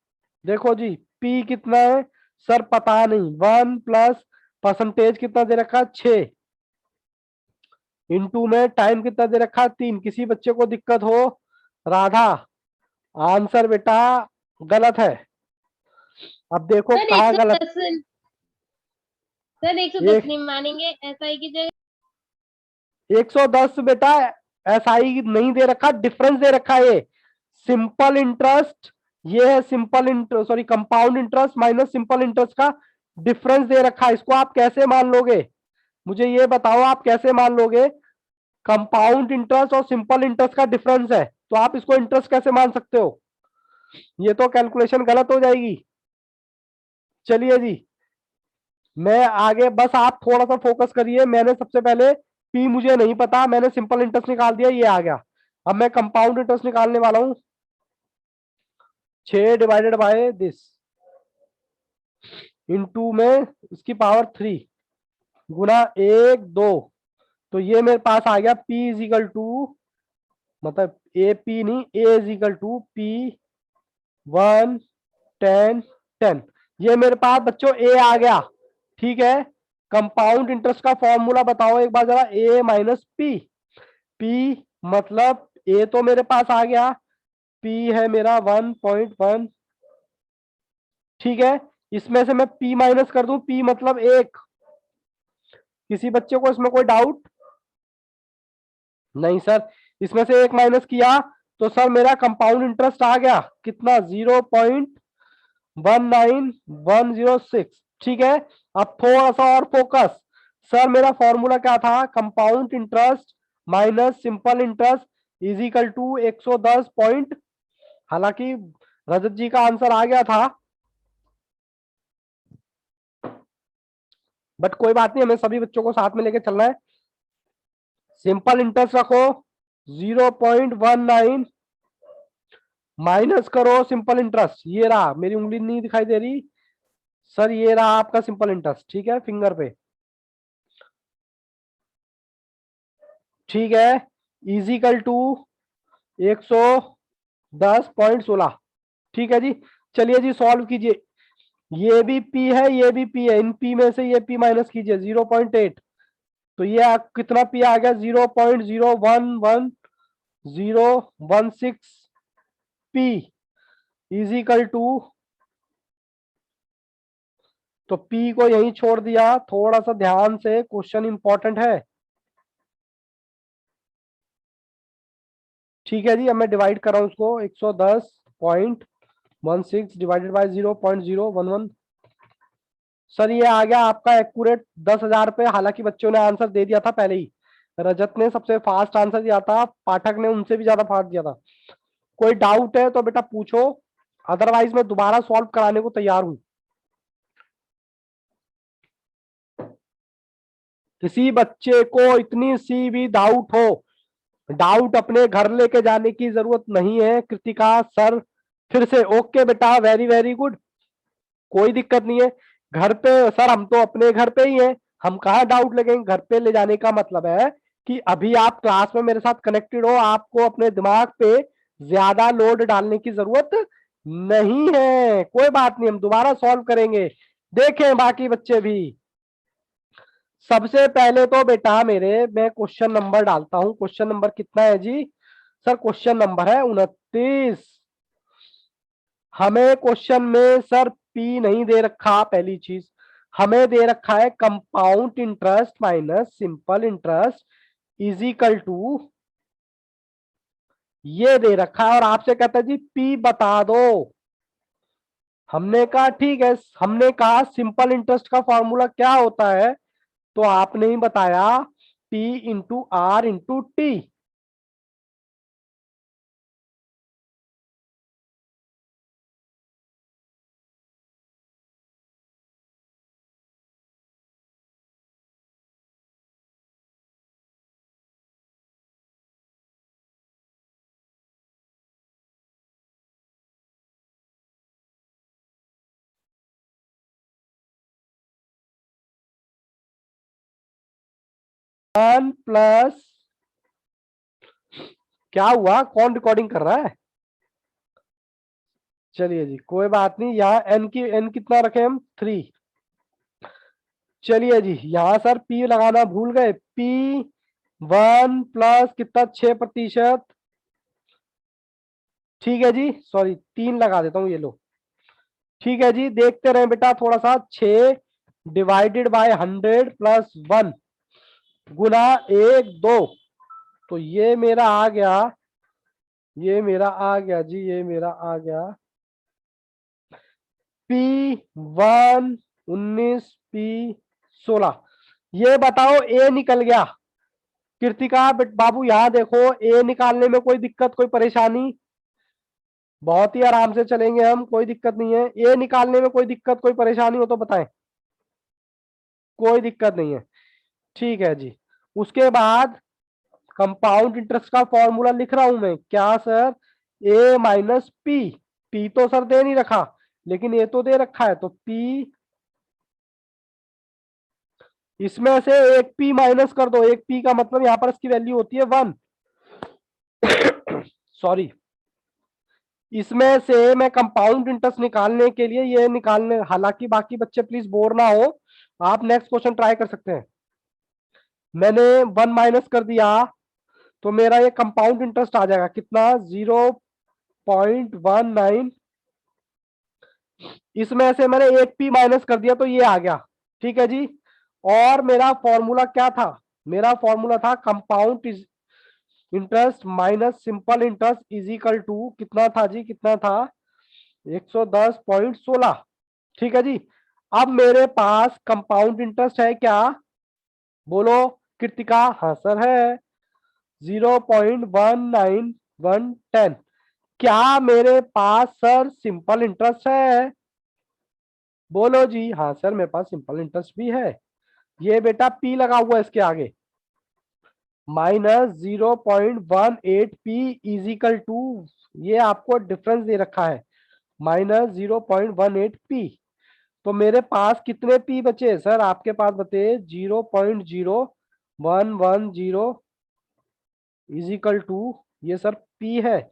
Speaker 1: देखो जी P कितना है सर पता नहीं, 1 प्लस परसेंटेज कितना दे रखा है 6, इनटू में टाइम कितना दे रखा है 3। किसी बच्चे को दिक्कत हो राधा, आंसर बेटा गलत है। अब देखो
Speaker 2: सर
Speaker 1: कहाँ गलत।
Speaker 2: 110, सर 110
Speaker 1: ये
Speaker 2: नहीं मानेंगे, SI की जगह।
Speaker 1: 110 बेटा SI नहीं दे रखा, डिफरेंस दे रखा है ये। सिंपल इंटरेस्ट, ये है simple interest, sorry compound interest minus simple interest का डिफरेंस दे रखा है। इसको आप कैसे मान लोगे, मुझे ये बताओ आप कैसे मान लोगे। कंपाउंड इंटरेस्ट और सिंपल इंटरेस्ट का डिफरेंस है, तो आप इसको इंटरेस्ट कैसे मान सकते हो? ये तो कैलकुलेशन गलत हो जाएगी। चलिए जी, मैं आगे, बस आप थोड़ा सा फोकस करिए। मैंने सबसे पहले पी मुझे नहीं पता, मैंने सिंपल इंटरेस्ट निकाल दिया, ये आ गया। अब मैं कंपाउंड इंटरेस्ट निकालने वाला हूं। 6 डिवाइडेड बाय दिस इनटू में इसकी पावर 3 गुना 1 2, तो ये मेरे पास आ गया P इज इक्वल टू, मतलब ए पी नहीं, ए इज इक्वल टू P 1 10 10। ये मेरे पास बच्चों ए आ गया, ठीक है। कंपाउंड इंटरेस्ट का फॉर्मूला बताओ एक बार जरा, ए माइनस पी। पी मतलब ए तो मेरे पास आ गया, पी है मेरा 1.1, ठीक है। इसमें से मैं पी माइनस कर दूं, पी मतलब 1। किसी बच्चे को इसमें कोई डाउट? नहीं सर, इसमें से 1 माइनस किया तो सर मेरा कंपाउंड इंटरेस्ट आ गया कितना, 0.19106, ठीक है। अब थोड़ा सा और फोकस। सर मेरा फॉर्मूला क्या था, compound interest minus simple interest is equal to 110 point, हालांकि रजत जी का आंसर आ गया था, बट कोई बात नहीं, हमें सभी बच्चों को साथ में लेके चलना है। सिंपल इंटरेस्ट रखो 0.19 माइनस करो सिंपल इंटरेस्ट, ये रहा, मेरी उंगली नहीं दिखाई दे रही सर, ये रहा आपका सिंपल इंटरेस्ट, ठीक है, फिंगर पे, ठीक है। इजिकल टू 110.16, ठीक है जी। चलिए जी सॉल्व कीजिए, ये भी पी है ये भी पी है, इन पी में से ये पी माइनस कीजिए 0.8, तो ये कितना पी आ गया, 0.0111016 पी इजिकल टू, तो पी को यहीं छोड़ दिया। थोड़ा सा ध्यान से, क्वेश्चन इंपॉर्टेंट है, ठीक है जी। अब मैं डिवाइड कर रहा हूं उसको, 110.16 डिवाइडेड बाय 0.011, सर ये आ गया आपका एक्यूरेट 10,000 पे। हालांकि बच्चों ने आंसर दे दिया था पहले ही, रजत ने सबसे फास्ट आंसर दिया था, पाठक ने उनसे भी ज्यादा फास्ट दिया था। कोई डाउट है तो बेटा पूछो, अदरवाइज मैं दोबारा सॉल्व कराने को तैयार हूं। किसी बच्चे को इतनी सी भी डाउट हो, डाउट अपने घर लेके जाने की जरूरत नहीं है। कृतिका सर फिर से ओके बेटा, वेरी वेरी गुड, कोई दिक्कत नहीं है। घर पे सर, हम तो अपने घर पे ही हैं, हम कहाँ डाउट लगेंगे। घर पे ले जाने का मतलब है कि अभी आप क्लास में मेरे साथ कनेक्टेड हो, आपको अपने दिमाग पे ज्यादा लोड डालने की जरूरत नहीं है। कोई बात नहीं, हम दोबारा सॉल्व करेंगे, देखें बाकी बच्चे भी। सबसे पहले तो बेटा मेरे, मैं क्वेश्चन नंबर डालता हूं। क्वेश्चन नंबर कितना है जी? सर क्वेश्चन नंबर है 29। हमें क्वेश्चन में सर पी नहीं दे रखा, पहली चीज। हमें दे रखा है compound interest minus simple interest is equal to, ये दे रखा है, और आपसे कहता है जी पी बता दो। हमने कहा ठीक है, हमने कहा सिंपल इंटरेस्ट का फॉर्मूला क्या होता है, तो आपने ही बताया P into R into T. One plus, क्या हुआ, कौन रिकॉर्डिंग कर रहा है? चलिए जी कोई बात नहीं, यहाँ एन कितना रखे हम 3। चलिए जी यहाँ सर पी लगाना भूल गए, पी 1 प्लस कितना 6%। ठीक है जी, सॉरी 3 लगा देता हूँ, ये लो। ठीक है जी, देखते रहे बेटा थोड़ा सा, 6 डिवाइडेड बाय 100 प्लस 1 गुना 1 2, तो ये मेरा आ गया, ये मेरा आ गया जी, ये मेरा आ गया P1 19 P16। ये बताओ ए निकल गया। कृतिका बाबू यहाँ देखो, ए निकालने में कोई दिक्कत कोई परेशानी? बहुत ही आराम से चलेंगे हम, कोई दिक्कत नहीं है। ए निकालने में कोई दिक्कत कोई परेशानी हो तो बताएं। कोई दिक्कत नहीं है, ठीक है जी। उसके बाद कंपाउंड इंटरेस्ट का फॉर्मूला लिख रहा हूं मैं, क्या सर? ए माइनस पी। पी तो सर दे नहीं रखा, लेकिन ए तो दे रखा है, तो पी, इसमें से एक पी माइनस कर दो। एक पी का मतलब यहां पर इसकी वैल्यू होती है 1। सॉरी, इसमें से मैं कंपाउंड इंटरेस्ट निकालने के लिए ये निकालने, हालांकि बाकी बच्चे प्लीज बोर ना हो, आप नेक्स्ट क्वेश्चन ट्राई कर सकते हैं। मैंने 1 माइनस कर दिया, तो मेरा ये कंपाउंड इंटरेस्ट आ जाएगा कितना 0.19। इसमें से मैंने एक पी माइनस कर दिया, तो ये आ गया। ठीक है जी, और मेरा फॉर्मूला क्या था? मेरा फॉर्मूला था compound interest minus simple interest is equal to, कितना था जी, कितना था 110.16। ठीक है जी, अब मेरे पास कंपाउंड इंटरेस्ट है क्या? बोलो कृतिका। हाँ सर है, 0.19110। क्या मेरे पास सर सिंपल इंटरेस्ट है? बोलो जी। हाँ सर मेरे पास सिंपल इंटरेस्ट भी है। ये बेटा पी लगा हुआ है इसके आगे, -0.18 पी इजिकल टू, ये आपको डिफरेंस दे रखा है -0.18 पी। तो मेरे पास कितने पी बचे सर? आपके पास बचे 0.0110 इजिकल टू, ये सर पी है।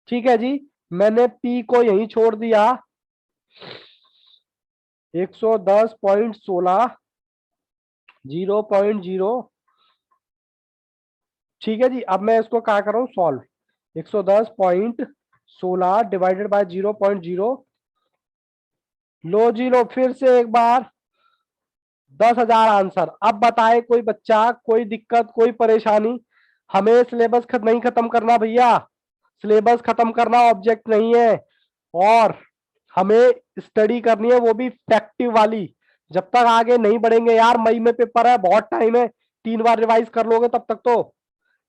Speaker 1: ठीक है जी, मैंने पी को यहीं छोड़ दिया, 110.16 0.0। ठीक है जी, अब मैं इसको क्या कर रहा हूं सॉल्व, 110.16 डिवाइडेड बाय 0.0। लो जी लो, फिर से एक बार 10,000 आंसर। अब बताए कोई बच्चा, कोई दिक्कत कोई परेशानी? हमें सिलेबस नहीं खत्म करना भैया, सिलेबस खत्म करना ऑब्जेक्ट नहीं है, और हमें स्टडी करनी है वो भी फैक्टिव वाली। जब तक आगे नहीं बढ़ेंगे यार, मई में पेपर है, बहुत टाइम है, 3 बार रिवाइज कर लोगे तब तक तो,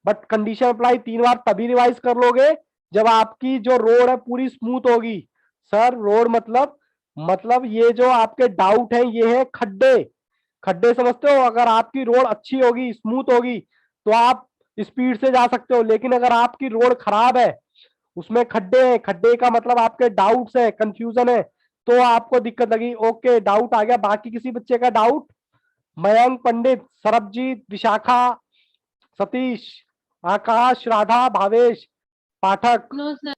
Speaker 1: बट कंडीशन अप्लाई 3 बार तभी रिवाइज कर लोगे जब आपकी जो रोड है पूरी स्मूथ होगी। सर रोड मतलब ये जो आपके डाउट है ये है खड्डे। खड्डे समझते हो? अगर आपकी रोड अच्छी होगी स्मूथ होगी तो आप स्पीड से जा सकते हो, लेकिन अगर आपकी रोड खराब है, उसमें खड्डे हैं, खड्डे का मतलब आपके डाउट्स है, कंफ्यूजन है, तो आपको दिक्कत लगी। ओके, डाउट आ गया। बाकी किसी बच्चे का doubt? Mayank Pandit, Sarabjeet, Vishakha, Satish, Akash, Radha, Bhavesh, Pathak.
Speaker 2: No sir.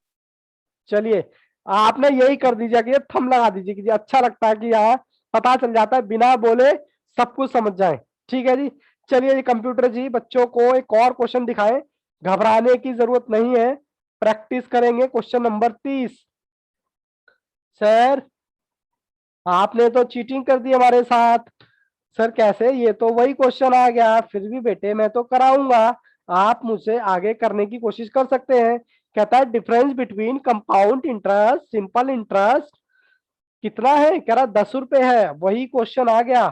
Speaker 1: चलिए आपने यही कर दीजिए कि थंब लगा दीजिए कि अच्छा लगता है कि यहाँ पता चल जाता है, बिना बोले सब कुछ समझ जाए। ठीक है जी, चलिए जी कंप्यूटर जी बच्चों को एक और क्वेश्चन दिखाएं, घबराने की जरूरत नहीं है, प्रैक्टिस करेंगे। Question number 30। सर आपने तो चीटिंग कर दी हमारे साथ। सर कैसे? ये तो वही क्वेश्चन आ गया। फिर भी बेटे मैं तो कराऊंगा, आप मुझसे आगे करने की कोशिश कर सकते हैं। कहता है difference between compound interest simple interest कितना है? कह रहा 10 रुपए है। वही क्वेश्चन आ गया,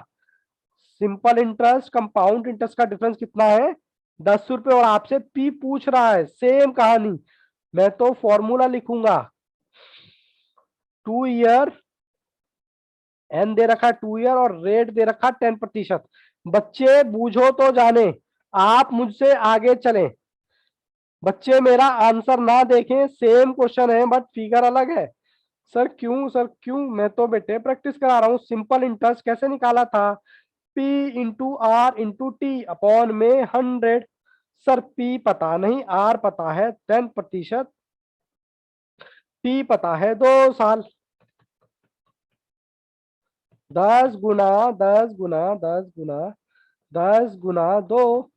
Speaker 1: सिंपल इंटरेस्ट कंपाउंड इंटरेस्ट का डिफरेंस कितना है? 10 रुपए, और आपसे पी पूछ रहा है। सेम कहानी, मैं तो फॉर्मूला लिखूंगा, 2 ईयर, एन दे रखा 2 ईयर, और रेट दे रखा 10%। बच्चे बूझो तो जाने, आप मुझसे आगे चलें। बच्चे मेरा आंसर ना देखें, सेम क्वेश्चन है बट फिगर अलग है। सर क्यों? सर क्यों? मैं तो बेटे प्रैक्टिस करा रहा हूँ। सिंपल इंटरेस्ट कैसे निकाला था? P into R into T upon में 100। सर P पता नहीं, R पता है 10%। टी पता है 2 साल। 10 गुना 10 गुना 10 गुना 10 गुना 2।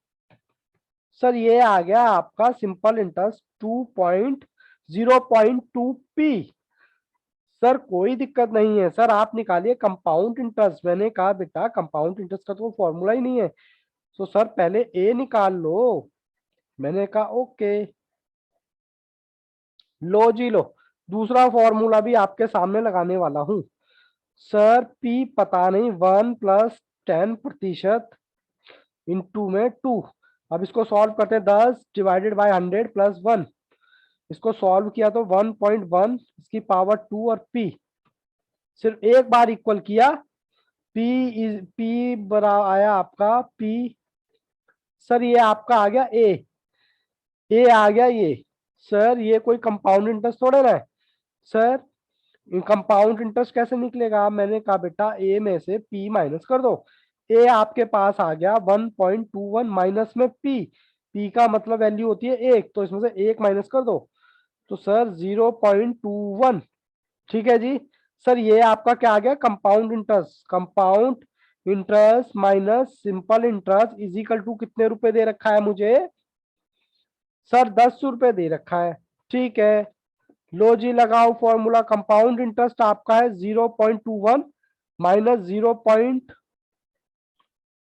Speaker 1: सर ये आ गया आपका सिंपल इंटरेस्ट 2.0.2 पी। सर कोई दिक्कत नहीं है सर, आप निकालिए कंपाउंड इंटरेस्ट। मैंने कहा बेटा कंपाउंड इंटरेस्ट का तो फॉर्मूला ही नहीं है, तो सर पहले ए निकाल लो। मैंने कहा ओके, लो जी लो, दूसरा फॉर्मूला भी आपके सामने लगाने वाला हूं। सर पी पता नहीं, 1+10% इंटू में 2। अब इसको सॉल्व करते हैं, 10/100 + 1। इसको सॉल्व किया तो 1.1, इसकी पावर 2 और पी सिर्फ एक बार इक्वल किया। पी बरा आया आपका पी। सर ये आपका आ गया ए आ गया ये। सर ये कोई कंपाउंड इंटरेस्ट थोड़ा ना है सर, कंपाउंड इंटरेस्ट कैसे निकलेगा? मैंने कहा बेटा ए में से पी माइनस कर दो। ए आपके पास आ गया 1.21 माइनस में पी का मतलब वैल्यू होती है 1, तो इसमें से 1 माइनस कर दो, तो सर 0.21। ठीक है जी। सर ये आपका क्या आ गया? Compound interest. Compound interest minus simple interest is equal to कितने रुपए दे रखा है मुझे? सर 10 रुपए दे रखा है। ठीक है, लो जी लगाओ फॉर्मूला। कंपाउंड इंटरेस्ट आपका है 0.21 माइनस 0 पॉइंट,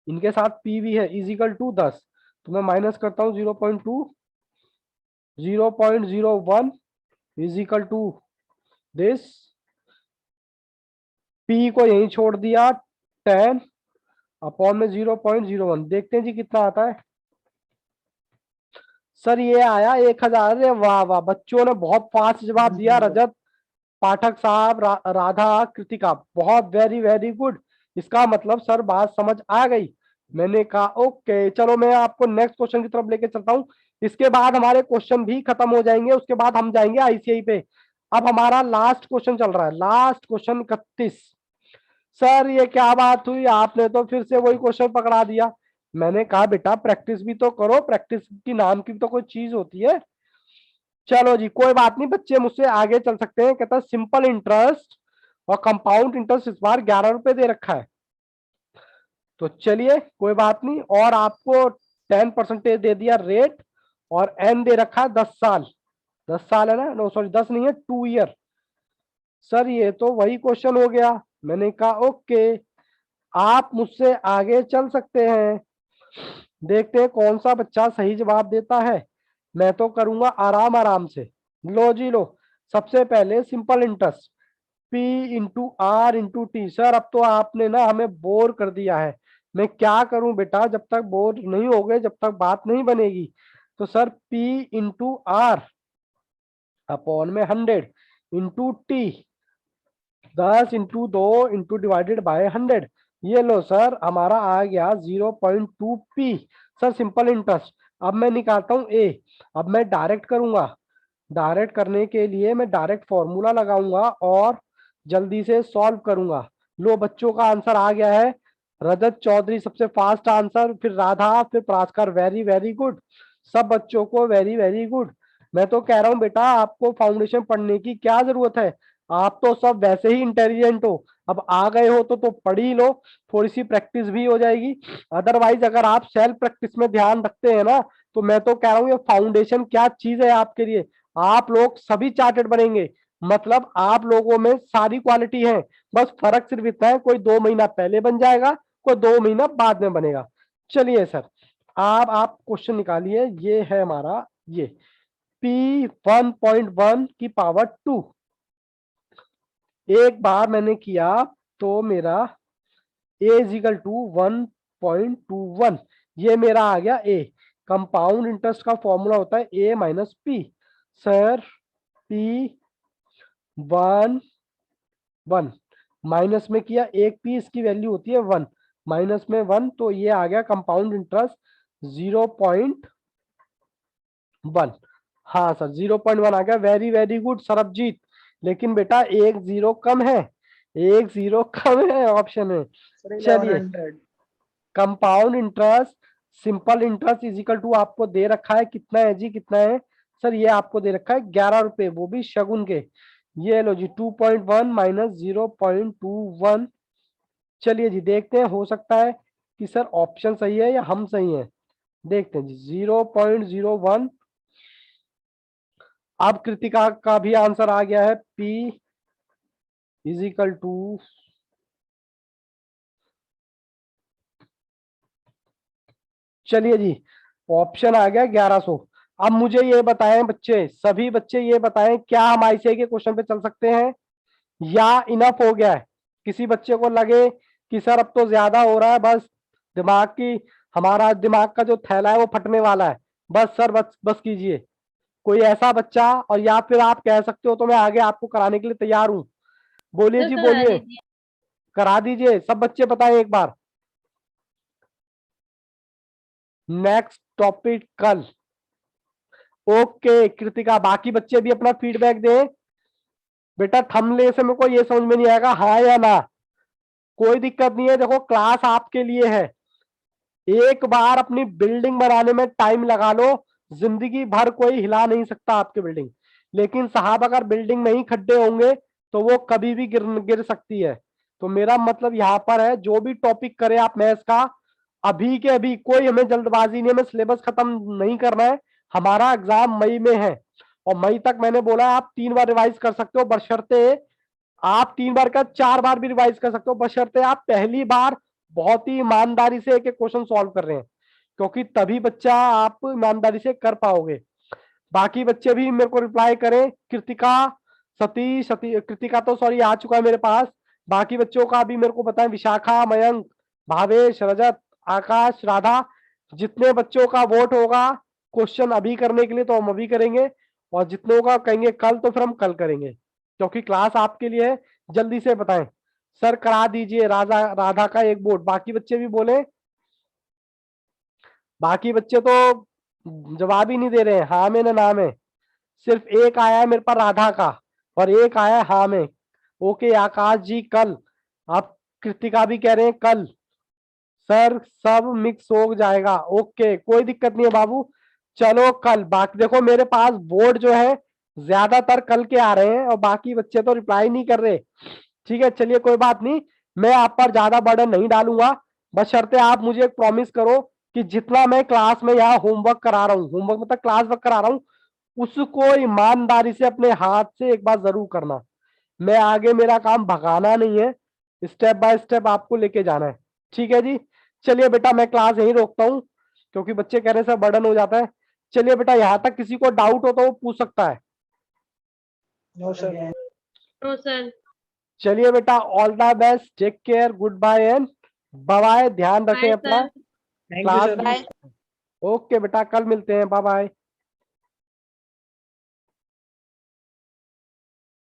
Speaker 1: इनके साथ पी भी है, इजिकल टू 10। तो मैं माइनस करता हूं 0.2, 0.01 इजिकल टू दिस। पी को यहीं छोड़ दिया, 10 अपॉन में 0.01। देखते हैं जी कितना आता है। सर ये आया 1000। अरे वाह वाह, बच्चों ने बहुत फास्ट जवाब दिया। रजत पाठक साहब, राधा कृतिका, बहुत वेरी वेरी गुड। इसका मतलब सर बात समझ आ गई। मैंने कहा ओके, चलो मैं आपको नेक्स्ट क्वेश्चन की तरफ लेके चलता हूं। इसके बाद हमारे क्वेश्चन भी खत्म हो जाएंगे, उसके बाद हम जाएंगे आईसीआई पे। अब हमारा लास्ट क्वेश्चन चल रहा है, लास्ट क्वेश्चन 31। सर ये क्या बात हुई, आपने तो फिर से वही क्वेश्चन पकड़ा दिया। मैंने कहा बेटा प्रैक्टिस भी तो करो, प्रैक्टिस की नाम की तो कोई चीज होती है। चलो जी कोई बात नहीं, बच्चे मुझसे आगे चल सकते हैं। कहता है सिंपल इंटरेस्ट और कंपाउंड इंटरेस्ट इस बार 11 रुपए दे रखा है, तो चलिए कोई बात नहीं। और आपको 10% दे दिया रेट, और एन दे रखा है 10 साल। 10 साल है ना, नो सॉरी 10 नहीं है, 2 ईयर। सर ये तो वही क्वेश्चन हो गया। मैंने कहा ओके, आप मुझसे आगे चल सकते हैं। देखते हैं कौन सा बच्चा सही जवाब देता है। मैं तो करूंगा आराम आराम से। लो जी लो, सबसे पहले simple interest P into R into T. Sir अब तो आपने ना हमें बोर कर दिया है। मैं क्या करूं बेटा, जब तक बोर नहीं हो गए, जब तक बात नहीं बनेगी। तो sir P into R upon में 100 into T, 10 into 2 into divided by 100। ये लो सर हमारा आ गया 0.2 पी। Sir simple interest. अब मैं निकालता हूं ए। अब मैं डायरेक्ट करूंगा। डायरेक्ट करने के लिए मैं डायरेक्ट फॉर्मूला लगाऊंगा और जल्दी से सॉल्व करूंगा। लो बच्चों का आंसर आ गया है। रजत चौधरी सबसे फास्ट आंसर, फिर राधा, फिर प्रास्कर, वेरी वेरी गुड। सब बच्चों को वेरी वेरी गुड। मैं तो कह रहा हूं बेटा आपको फाउंडेशन पढ़ने की क्या जरूरत है, आप तो सब वैसे ही इंटेलिजेंट हो। अब आ गए हो तो पढ़ ही लो, थोड़ी सी प्रैक्टिस भी हो जाएगी। अदरवाइज अगर आप सेल्फ प्रैक्टिस में ध्यान रखते हैं ना, तो मैं तो कह रहा हूँ ये फाउंडेशन क्या चीज है आपके लिए। आप लोग सभी चार्टेड बनेंगे, मतलब आप लोगों में सारी क्वालिटी है। बस फर्क सिर्फ इतना है, कोई 2 महीना पहले बन जाएगा, कोई 2 महीना बाद में बनेगा। चलिए सर, आप क्वेश्चन निकालिए। ये है हमारा ये P 1.1 की पावर 2। एक बार मैंने किया तो मेरा A इजिकल टू 1.21, ये मेरा आ गया ए। कंपाउंड इंटरेस्ट का फॉर्मूला होता है A minus P. Sir P 1 minus में किया, एक पी इसकी वैल्यू होती है 1, माइनस में 1, तो ये आ गया कंपाउंड इंटरेस्ट 0.1। हाँ सर 0.1 आ गया, वेरी वेरी गुड सरबजीत। लेकिन बेटा एक जीरो कम है, एक जीरो कम है ऑप्शन में।
Speaker 3: सर
Speaker 1: चलिए
Speaker 3: 1100।
Speaker 1: Compound interest simple interest is equal to आपको दे रखा है कितना है जी, कितना है? सर ये आपको दे रखा है 11 रुपए, वो भी शगुन के। ये लो जी 2.1 माइनस 0.21। चलिए जी देखते हैं, हो सकता है कि सर ऑप्शन सही है या हम सही हैं। देखते हैं जी 0.01। अब कृतिका का भी आंसर आ गया है, P इज इक्वल टू, चलिए जी ऑप्शन आ गया 1100। अब मुझे ये बताएं बच्चे, सभी बच्चे ये बताएं, क्या हम आईसीआई के क्वेश्चन पे चल सकते हैं या इनफ हो गया है? किसी बच्चे को लगे कि सर अब तो ज्यादा हो रहा है, बस दिमाग की, हमारा दिमाग का जो थैला है वो फटने वाला है, बस सर बस बस कीजिए। कोई ऐसा बच्चा, और या फिर आप कह सकते हो तो मैं आगे आपको कराने के लिए तैयार हूं। बोलिए
Speaker 2: सर
Speaker 1: जी
Speaker 2: करा
Speaker 1: बोलिए,
Speaker 2: दीजिए।
Speaker 1: करा दीजिए। सब बच्चे बताएं एक बार। नेक्स्ट टॉपिक कल। ओके कृतिका, बाकी बच्चे भी अपना फीडबैक दें। बेटा थंबनेल से मेरे को ये समझ में नहीं आएगा हाँ या ना, कोई दिक्कत नहीं है, देखो क्लास आपके लिए है। एक बार अपनी बिल्डिंग बनाने में टाइम लगा लो, जिंदगी भर कोई हिला नहीं सकता आपकी बिल्डिंग। लेकिन साहब अगर बिल्डिंग में ही खड्डे होंगे तो वो कभी भी गिर गिर सकती है। तो मेरा मतलब यहाँ पर है, जो भी टॉपिक करे आप मैथ्स का, अभी के अभी, कोई हमें जल्दबाजी नहीं, हमें सिलेबस खत्म नहीं करना है। हमारा एग्जाम मई में है, और मई तक मैंने बोला आप 3 बार रिवाइज कर सकते हो, बशर्ते आप 3 बार का 4 बार भी रिवाइज कर सकते हो, बशर्ते आप पहली बार बहुत ही ईमानदारी से एक एक क्वेश्चन सॉल्व कर रहे हैं, क्योंकि तभी बच्चा आप ईमानदारी से कर पाओगे। बाकी बच्चे भी मेरे को रिप्लाई करें। कृतिका, कृतिका तो सॉरी आ चुका है मेरे पास। बाकी बच्चों का भी मेरे को बताएं, विशाखा, मयंक, भावेश, रजत, आकाश, राधा, जितने बच्चों का वोट होगा क्वेश्चन अभी करने के लिए तो हम अभी करेंगे, और जितनों का कहेंगे कल तो फिर हम कल करेंगे, क्योंकि क्लास आपके लिए है। जल्दी से बताएं। सर करा दीजिए राधा, राधा का एक वोट। बाकी बच्चे भी बोले। बाकी बच्चे तो जवाब ही नहीं दे रहे हैं हाँ में ना ना में। सिर्फ एक आया है मेरे पास राधा का, और एक आया है हाँ में। ओके आकाश जी कल। आप कृतिका भी कह रहे हैं कल। सर सब मिक्स हो जाएगा, ओके कोई दिक्कत नहीं है बाबू, चलो कल। बाकी देखो मेरे पास बोर्ड जो है ज्यादातर कल के आ रहे हैं, और बाकी बच्चे तो रिप्लाई नहीं कर रहे। ठीक है चलिए कोई बात नहीं, मैं आप पर ज्यादा बर्डन नहीं डालूंगा। बशर्ते आप मुझे एक प्रॉमिस करो कि जितना मैं क्लास में यहाँ होमवर्क करा रहा हूँ, होमवर्क मतलब क्लास वर्क करा रहा हूँ, उसको ईमानदारी से अपने हाथ से एक बार जरूर करना। मैं आगे, मेरा काम भगाना नहीं है, स्टेप बाय स्टेप आपको लेके जाना है। ठीक है जी। चलिए बेटा मैं क्लास यहीं रोकता हूँ, क्योंकि बच्चे कह रहे हैं सर बर्डन हो जाता है। चलिए बेटा, यहाँ तक किसी को डाउट हो तो वो पूछ सकता है।
Speaker 3: No, sir.
Speaker 2: No sir.
Speaker 1: चलिए बेटा, all the best, take care, good bye and bye, ध्यान रखें
Speaker 2: बाय
Speaker 1: अपना।
Speaker 2: Sir.
Speaker 3: Thank you,
Speaker 1: class
Speaker 3: sir.
Speaker 1: भी, ओके बेटा कल मिलते हैं, बाय बाय।